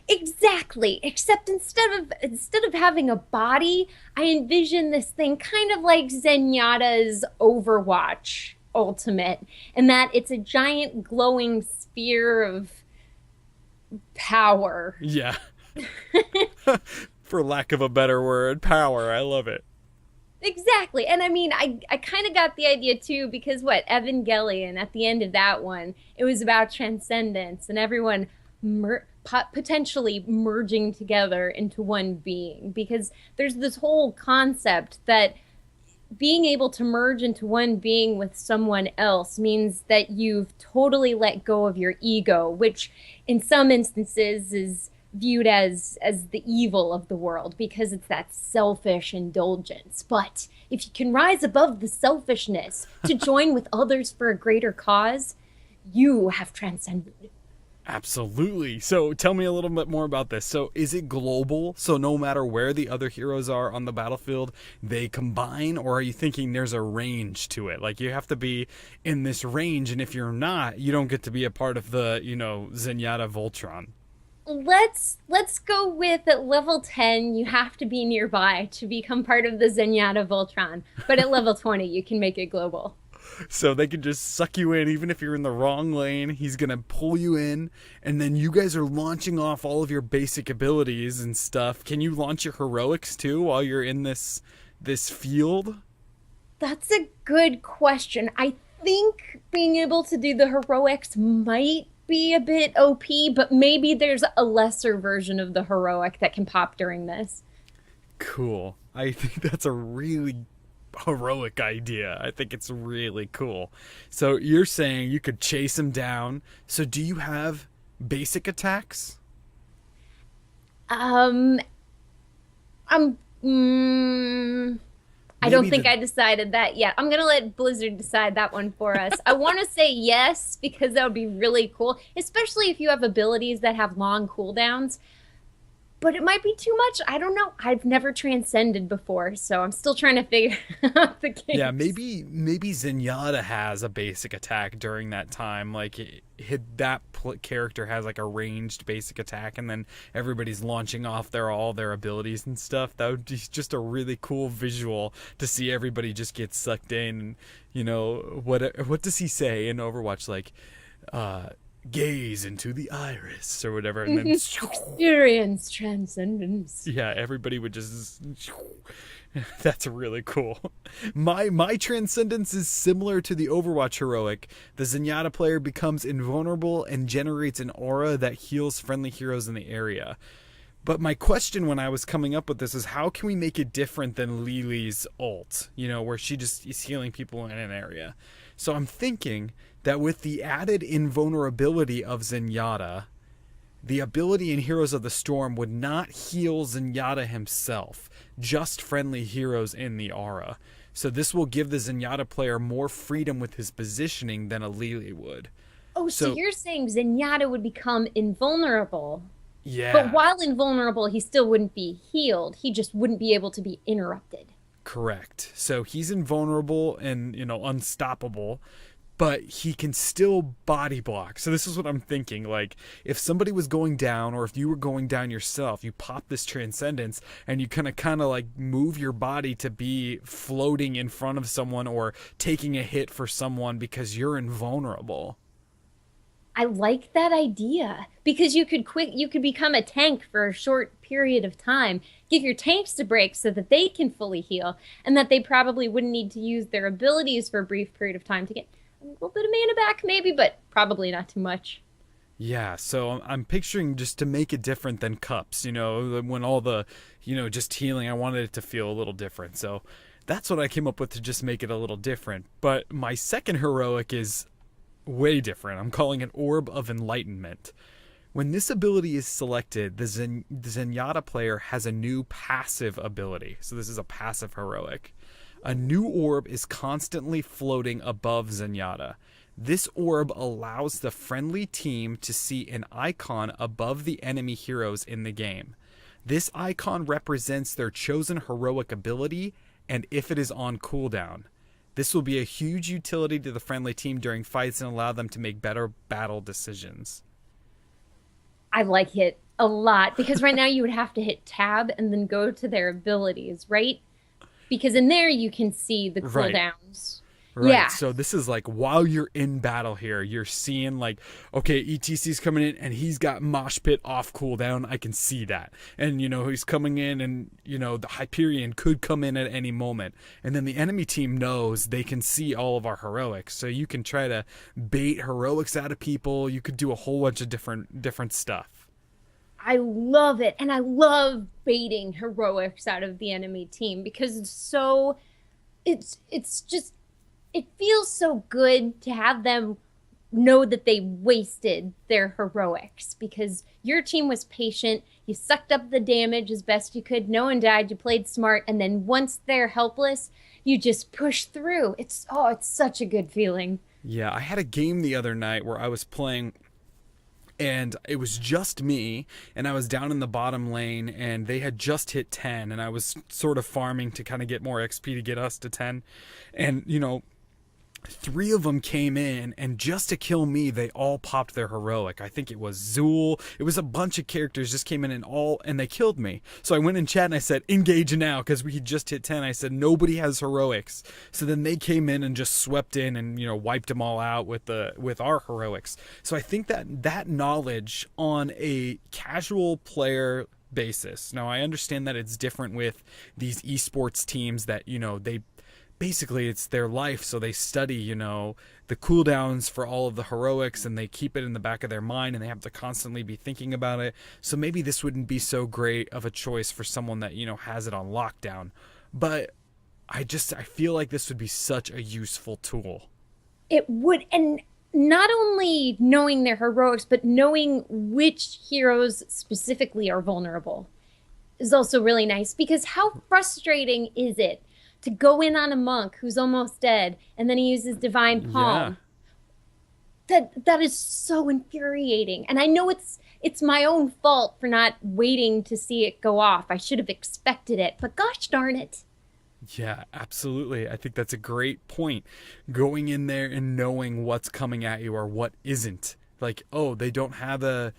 Exactly, except instead of having a body, I envision this thing kind of like Zenyatta's Overwatch Ultimate, and that it's a giant glowing sphere of power. Yeah. For lack of a better word, power. I love it. Exactly. And I mean, I kind of got the idea too, because Evangelion, at the end of that one, it was about transcendence and everyone potentially merging together into one being, because there's this whole concept that being able to merge into one being with someone else means that you've totally let go of your ego, which in some instances is viewed as the evil of the world because it's that selfish indulgence. But if you can rise above the selfishness to join with others for a greater cause, you have transcended. Absolutely. So tell me a little bit more about this. So is it global? So no matter where the other heroes are on the battlefield, they combine? Or are you thinking there's a range to it? Like you have to be in this range, and if you're not, you don't get to be a part of the, Zenyatta Voltron. Let's go with at level 10, you have to be nearby to become part of the Zenyatta Voltron. But at level 20, you can make it global. So they can just suck you in, even if you're in the wrong lane. He's going to pull you in, and then you guys are launching off all of your basic abilities and stuff. Can you launch your heroics too while you're in this field? That's a good question. I think being able to do the heroics might be a bit OP, but maybe there's a lesser version of the heroic that can pop during this. Cool. I think that's a really heroic idea. I think it's really cool. So you're saying you could chase him down. So do you have basic attacks? Um, I'm. I don't think I decided that yet. I'm gonna let Blizzard decide that one for us. I want to say yes because that would be really cool, especially if you have abilities that have long cooldowns. But it might be too much. I don't know. I've never transcended before, so I'm still trying to figure out the game. Yeah, maybe Zenyatta has a basic attack during that time. Like character has like a ranged basic attack, and then everybody's launching off all their abilities and stuff. That would be just a really cool visual to see everybody just get sucked in. You know, what does he say in Overwatch? Like, gaze into the iris or whatever, and then experience transcendence. Yeah, everybody would just that's really cool. My transcendence is similar to the Overwatch heroic. The Zenyatta player becomes invulnerable and generates an aura that heals friendly heroes in the area. But my question when I was coming up with this is, how can we make it different than Lily's ult, you know, where she just is healing people in an area? So I'm thinking that with the added invulnerability of Zenyatta, the ability in Heroes of the Storm would not heal Zenyatta himself, just friendly heroes in the aura. So this will give the Zenyatta player more freedom with his positioning than a Lily would. Oh, so you're saying Zenyatta would become invulnerable. Yeah. But while invulnerable, he still wouldn't be healed. He just wouldn't be able to be interrupted. Correct. So he's invulnerable and, you know, unstoppable, but he can still body block. So this is what I'm thinking. Like, if somebody was going down, or if you were going down yourself, you pop this transcendence and you kind of like move your body to be floating in front of someone or taking a hit for someone because you're invulnerable. I like that idea because you could become a tank for a short period of time, give your tanks a break so that they can fully heal, and that they probably wouldn't need to use their abilities for a brief period of time to get a little bit of mana back maybe, but probably not too much. Yeah, so I'm picturing, just to make it different than cups, you know, when all the, you know, just healing, I wanted it to feel a little different. So that's what I came up with to just make it a little different. But my second heroic is way different. I'm calling it Orb of Enlightenment. When this ability is selected, the Zenyatta player has a new passive ability. So this is a passive heroic. A new orb is constantly floating above Zenyatta. This orb allows the friendly team to see an icon above the enemy heroes in the game. This icon represents their chosen heroic ability and if it is on cooldown. This will be a huge utility to the friendly team during fights and allow them to make better battle decisions. I like it a lot because right now you would have to hit tab and then go to their abilities, right? Because in there you can see the cooldowns. Right. Yeah. So this is like while you're in battle here, you're seeing like, okay, ETC's coming in and he's got Mosh Pit off cooldown. I can see that. And, you know, he's coming in and, you know, the Hyperion could come in at any moment. And then the enemy team knows they can see all of our heroics. So you can try to bait heroics out of people. You could do a whole bunch of different stuff. I love it. And I love baiting heroics out of the enemy team because it's just, it feels so good to have them know that they wasted their heroics because your team was patient. You sucked up the damage as best you could. No one died. You played smart. And then once they're helpless, you just push through. It's such a good feeling. Yeah, I had a game the other night where I was playing and it was just me, and I was down in the bottom lane, and they had just hit 10, and I was sort of farming to kind of get more XP to get us to 10. And, you know, 3 of them came in, and just to kill me, they all popped their heroic. I think it was Zool. It was a bunch of characters just came in and they killed me. So I went in chat and I said, engage now, because we had just hit 10. I said, nobody has heroics. So then they came in and just swept in and, you know, wiped them all out with our heroics. So I think that knowledge on a casual player basis. Now I understand that it's different with these esports teams that, you know, they basically it's their life, so they study, the cooldowns for all of the heroics, and they keep it in the back of their mind, and they have to constantly be thinking about it. So maybe this wouldn't be so great of a choice for someone that, has it on lockdown. But I feel like this would be such a useful tool. It would, and not only knowing their heroics, but knowing which heroes specifically are vulnerable is also really nice, because how frustrating is it to go in on a monk who's almost dead and then he uses Divine Palm? Yeah. That is so infuriating. And I know it's my own fault for not waiting to see it go off. I should have expected it, but gosh darn it. Yeah, absolutely. I think that's a great point. Going in there and knowing what's coming at you or what isn't. Like, oh, they don't have a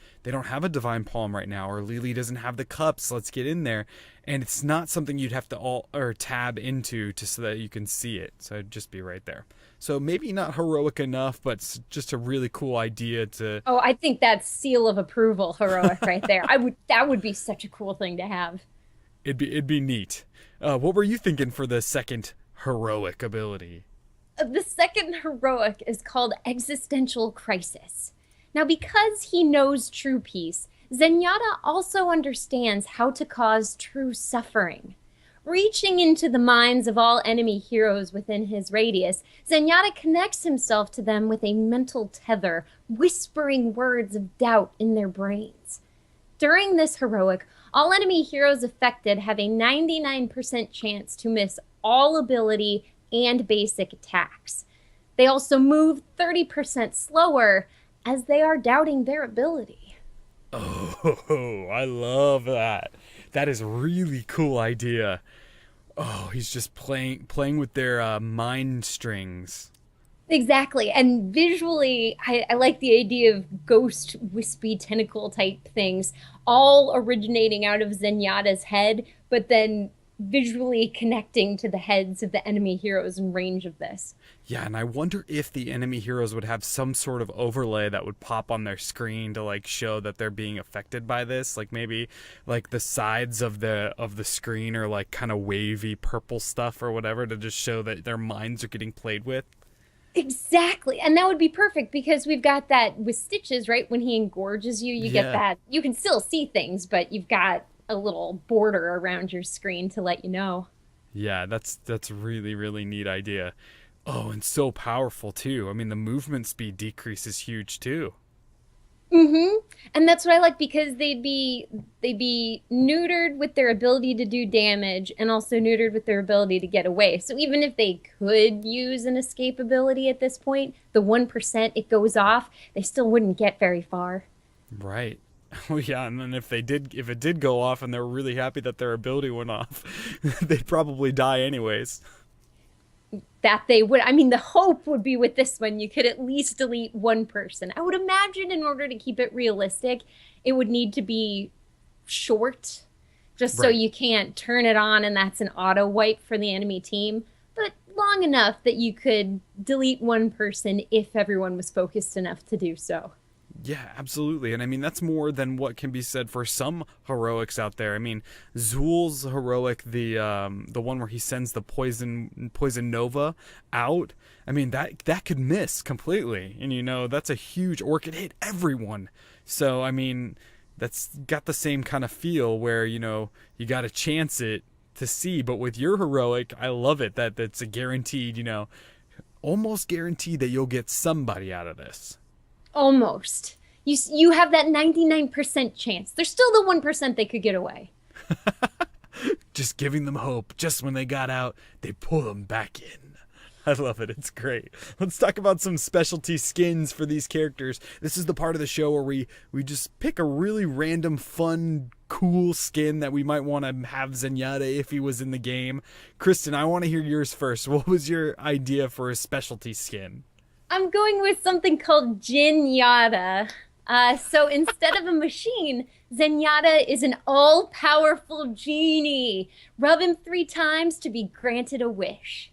Divine Palm right now, or Lily doesn't have the cups. Let's get in there. And it's not something you'd have to tab into so that you can see it. So it'd just be right there. So maybe not heroic enough, but just a really cool idea to. Oh, I think that's seal of approval heroic right there. That would be such a cool thing to have. It'd be neat. What were you thinking for the second heroic ability? The second heroic is called Existential Crisis. Now, because he knows true peace, Zenyatta also understands how to cause true suffering. Reaching into the minds of all enemy heroes within his radius, Zenyatta connects himself to them with a mental tether, whispering words of doubt in their brains. During this heroic, all enemy heroes affected have a 99% chance to miss all ability and basic attacks. They also move 30% slower, as they are doubting their ability. Oh, I love that. That is a really cool idea. Oh, he's just playing with their mind strings. Exactly. And visually, I like the idea of ghost, wispy, tentacle type things, all originating out of Zenyatta's head, but then visually connecting to the heads of the enemy heroes in range of this. Yeah, and I wonder if the enemy heroes would have some sort of overlay that would pop on their screen to show that they're being affected by this. Maybe the sides of the screen are kind of wavy purple stuff or whatever, to just show that their minds are getting played with. Exactly. And that would be perfect, because we've got that with Stitches, right? When he engorges you, get that. You can still see things, but you've got a little border around your screen to let you know. Yeah, that's a really, really neat idea. Oh, and so powerful too. I mean, the movement speed decrease is huge too. And that's what I like, because they'd be neutered with their ability to do damage, and also neutered with their ability to get away. So even if they could use an escape ability at this point, the 1% it goes off, they still wouldn't get very far. Right. Oh yeah, and then if it did go off and they're really happy that their ability went off, they'd probably die anyways. That they would. I mean, the hope would be with this one, you could at least delete one person. I would imagine in order to keep it realistic, it would need to be short, just so you can't turn it on and that's an auto wipe for the enemy team, but long enough that you could delete one person if everyone was focused enough to do so. Yeah, absolutely. And I mean, that's more than what can be said for some heroics out there. I mean, Zul's heroic, the one where he sends the poison nova out, I mean, that could miss completely. And that's a huge, or it could hit everyone. So I mean, that's got the same kind of feel where, you got to chance it to see. But with your heroic, I love it that that's a guaranteed, almost guaranteed that you'll get somebody out of this. Almost. You have that 99% chance. There's still the 1% they could get away. Just giving them hope. Just when they got out, they pull them back in. I love it. It's great. Let's talk about some specialty skins for these characters. This is the part of the show where we just pick a really random, fun, cool skin that we might want to have Zenyatta if he was in the game. Kristen, I want to hear yours first. What was your idea for a specialty skin? I'm going with something called Zenyatta. So instead of a machine, Zenyatta is an all-powerful genie. Rub him 3 times to be granted a wish.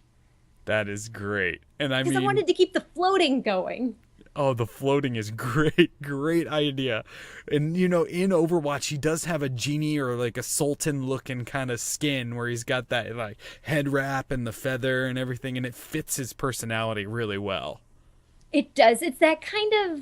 That is great. And I mean, because I wanted to keep the floating going. Oh, the floating is great. Great idea. And, in Overwatch, he does have a genie or like a sultan looking kind of skin where he's got that like head wrap and the feather and everything, and it fits his personality really well. It does. It's that kind of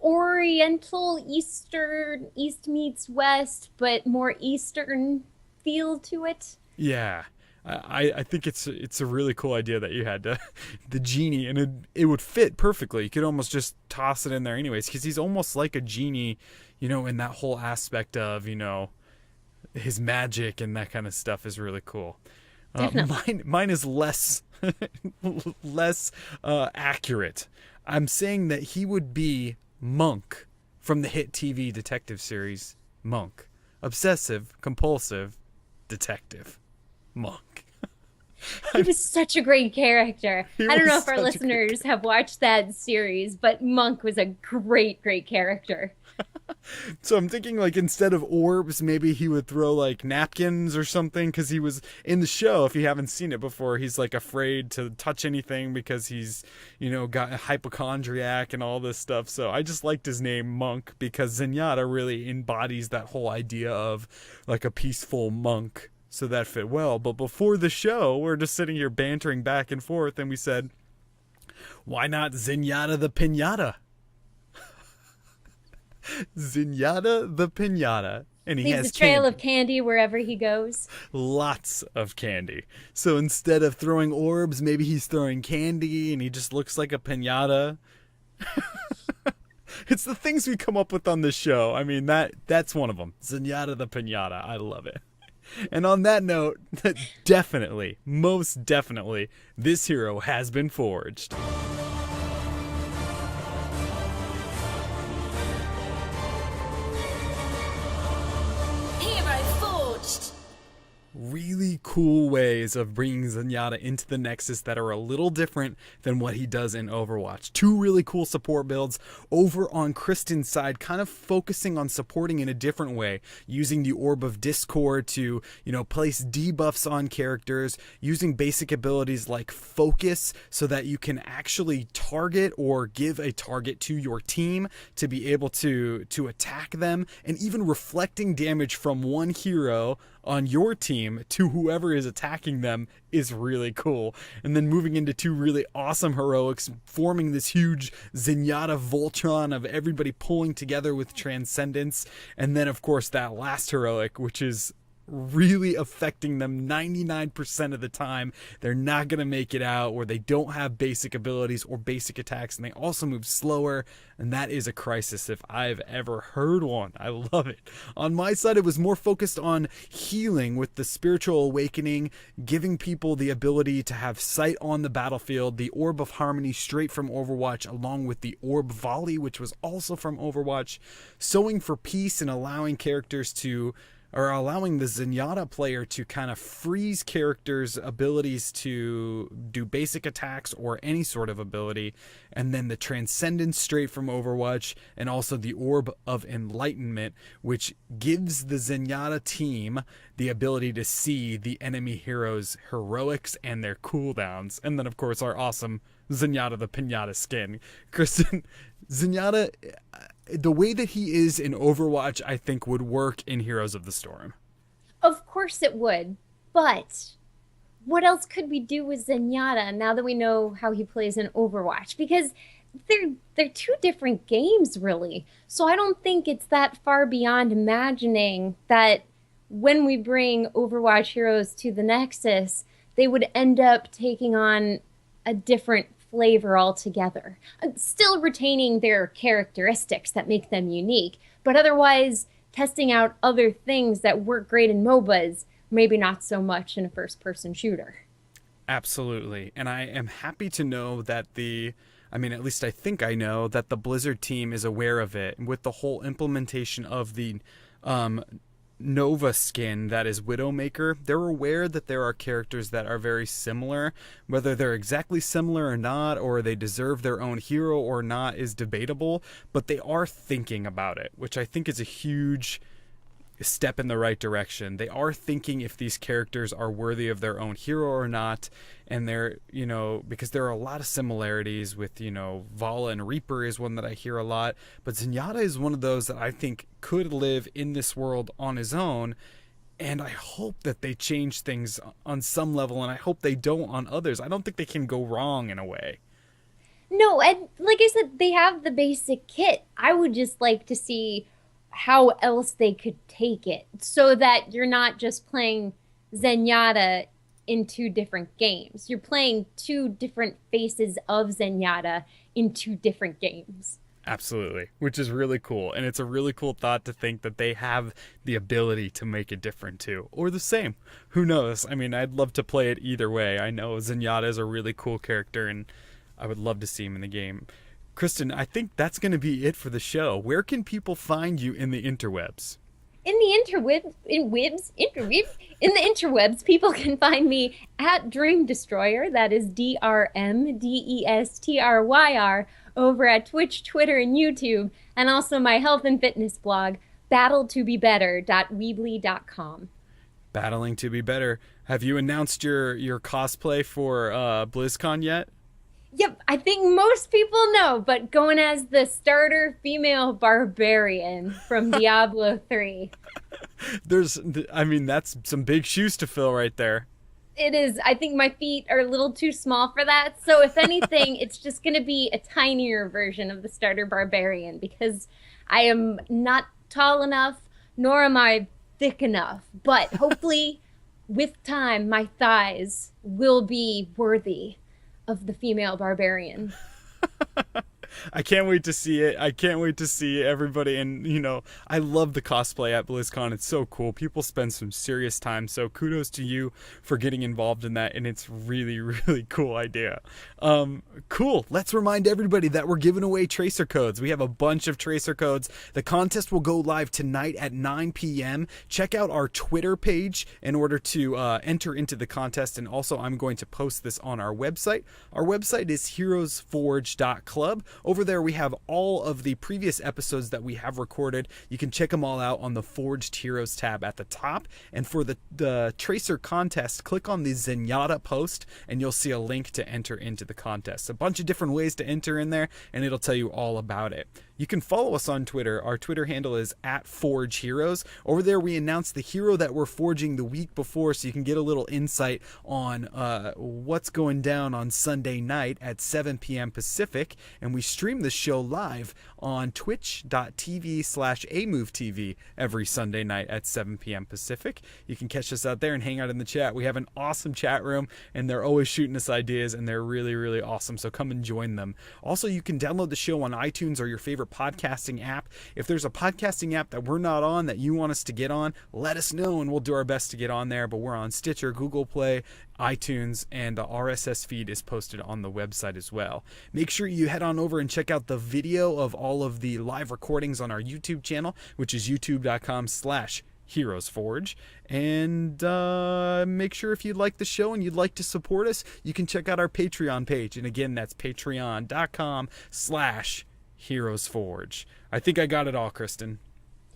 oriental Eastern, East meets West, but more Eastern feel to it. Yeah. I think it's a really cool idea that you had the genie, and it would fit perfectly. You could almost just toss it in there anyways, because he's almost like a genie, in that whole aspect of, his magic and that kind of stuff is really cool. Mine is less less accurate. I'm saying that he would be Monk from the hit TV detective series Monk. Obsessive, compulsive detective. Monk. He was such a great character. I don't know if our such a listeners have watched that series, but Monk was a great, great character. So I'm thinking like instead of orbs, maybe he would throw like napkins or something, because he was in the show. If you haven't seen it before, he's like afraid to touch anything because he's, got a hypochondriac and all this stuff. So I just liked his name Monk because Zenyatta really embodies that whole idea of like a peaceful monk. So that fit well. But before the show, we're just sitting here bantering back and forth, and we said, why not Zenyatta the Pinata? Zenyatta the Pinata. And he has a trail candy. of candy wherever he goes. Lots of candy. So instead of throwing orbs, maybe he's throwing candy, and he just looks like a pinata. It's the things we come up with on this show. I mean, that's one of them. Zenyatta the Pinata. I love it. And on that note, definitely, most definitely, this hero has been forged. Hero Forged. Really cool ways of bringing Zenyatta into the Nexus that are a little different than what he does in Overwatch. Two really cool support builds over on Kristen's side, kind of focusing on supporting in a different way, using the Orb of Discord to, place debuffs on characters, using basic abilities like Focus so that you can actually target or give a target to your team to be able to attack them, and even reflecting damage from one hero on your team to whoever is attacking them is really cool. And then moving into two really awesome heroics, forming this huge Zenyatta Voltron of everybody pulling together with Transcendence. And then, of course, that last heroic, which is really affecting them 99% of the time. They're not going to make it out, or they don't have basic abilities or basic attacks, and they also move slower, and that is a crisis if I've ever heard one. I love it. On my side, it was more focused on healing with the Spiritual Awakening, giving people the ability to have sight on the battlefield, the Orb of Harmony straight from Overwatch, along with the Orb Volley, which was also from Overwatch, sowing for peace and allowing characters to allowing the Zenyatta player to kind of freeze characters' abilities to do basic attacks or any sort of ability, and then the Transcendence straight from Overwatch, and also the Orb of Enlightenment, which gives the Zenyatta team the ability to see the enemy heroes' heroics and their cooldowns, and then of course our awesome Zenyatta the Pinata skin. Kristen, Zenyatta, the way that he is in Overwatch, I think would work in Heroes of the Storm. Of course it would, but what else could we do with Zenyatta now that we know how he plays in Overwatch? Because they're two different games, really. So I don't think it's that far beyond imagining that when we bring Overwatch heroes to the Nexus, they would end up taking on a different flavor altogether, still retaining their characteristics that make them unique, but otherwise testing out other things that work great in MOBAs, maybe not so much in a first-person shooter. Absolutely. And I am happy to know that at least I think I know that the Blizzard team is aware of it, with the whole implementation of the Nova skin that is Widowmaker. They're aware that there are characters that are very similar. Whether they're exactly similar or not, or they deserve their own hero or not, is debatable, but they are thinking about it, which I think is a huge step in the right direction. They are thinking if these characters are worthy of their own hero or not. And they're, because there are a lot of similarities with, Vala and Reaper is one that I hear a lot. But Zenyatta is one of those that I think could live in this world on his own. And I hope that they change things on some level, and I hope they don't on others. I don't think they can go wrong in a way. No, and like I said, they have the basic kit. I would just like to see how else they could take it so that you're not just playing Zenyatta in two different games. You're playing two different faces of Zenyatta in two different games. Absolutely, which is really cool. And it's a really cool thought to think that they have the ability to make it different too, or the same. Who knows? I mean, I'd love to play it either way. I know Zenyatta is a really cool character, and I would love to see him in the game. Kristen, I think that's going to be it for the show. Where can people find you in the interwebs? In the interwebs, people can find me at Dream Destroyer. That is DRMDESTRYR over at Twitch, Twitter, and YouTube, and also my health and fitness blog, battletobebetter.weebly.com. Battling to be better. Have you announced your cosplay for BlizzCon yet? Yep, I think most people know, but going as the starter female barbarian from Diablo 3. That's some big shoes to fill right there. It is. I think my feet are a little too small for that. So if anything, it's just going to be a tinier version of the starter barbarian because I am not tall enough, nor am I thick enough. But hopefully, with time, my thighs will be worthy of the female barbarian. I can't wait to see it. I can't wait to see everybody. And, I love the cosplay at BlizzCon. It's so cool. People spend some serious time. So kudos to you for getting involved in that. And it's really, really cool idea. Cool. Let's remind everybody that we're giving away tracer codes. We have a bunch of tracer codes. The contest will go live tonight at 9 p.m. Check out our Twitter page in order to enter into the contest. And also, I'm going to post this on our website. Our website is HeroesForge.club. Over there, we have all of the previous episodes that we have recorded. You can check them all out on the Forged Heroes tab at the top. And for the Tracer contest, click on the Zenyatta post, and you'll see a link to enter into the contest. A bunch of different ways to enter in there, and it'll tell you all about it. You can follow us on Twitter. Our Twitter handle is @ForgeHeroes. Over there, we announce the hero that we're forging the week before, so you can get a little insight on what's going down on Sunday night at 7 p.m. Pacific. And we stream the show live on twitch.tv/Amove TV every Sunday night at 7 p.m. Pacific. You can catch us out there and hang out in the chat. We have an awesome chat room, and they're always shooting us ideas, and they're really, really awesome. So come and join them. Also, you can download the show on iTunes or your favorite podcasting app. If there's a podcasting app that we're not on that you want us to get on, let us know and we'll do our best to get on there. But we're on Stitcher, Google Play, iTunes, and the RSS feed is posted on the website as well. Make sure you head on over and check out the video of all of the live recordings on our YouTube channel, which is youtube.com/HeroesForge. And make sure if you like the show and you'd like to support us, you can check out our Patreon page. And again, that's patreon.com/HeroesForge. I think I got it all, Kristen.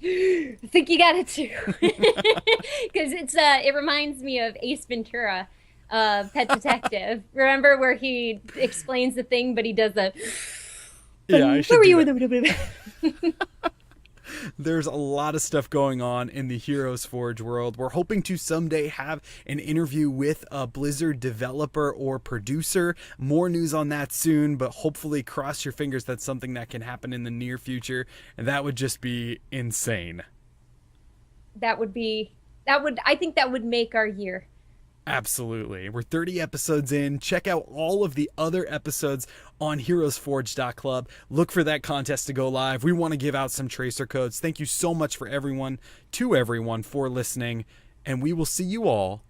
I think you got it too. Because it reminds me of Ace Ventura, Pet Detective. Remember where he explains the thing, but he does the... Yeah, I should do that. There's a lot of stuff going on in the HeroesForge world. We're hoping to someday have an interview with a Blizzard developer or producer. More news on that soon, but hopefully cross your fingers that's something that can happen in the near future. And that would just be insane. I think that would make our year. Absolutely. We're 30 episodes in. Check out all of the other episodes on HeroesForge.club. Look for that contest to go live. We want to give out some tracer codes. Thank you so much for everyone for listening, and we will see you all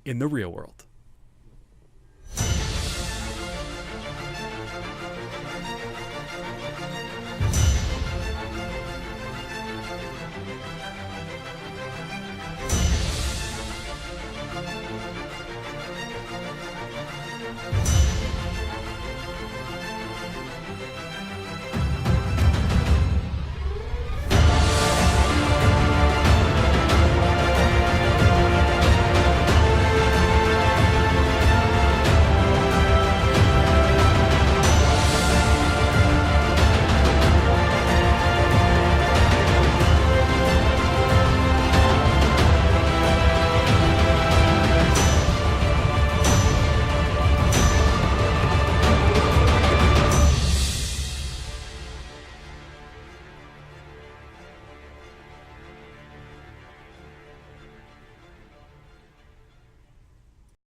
in the real world.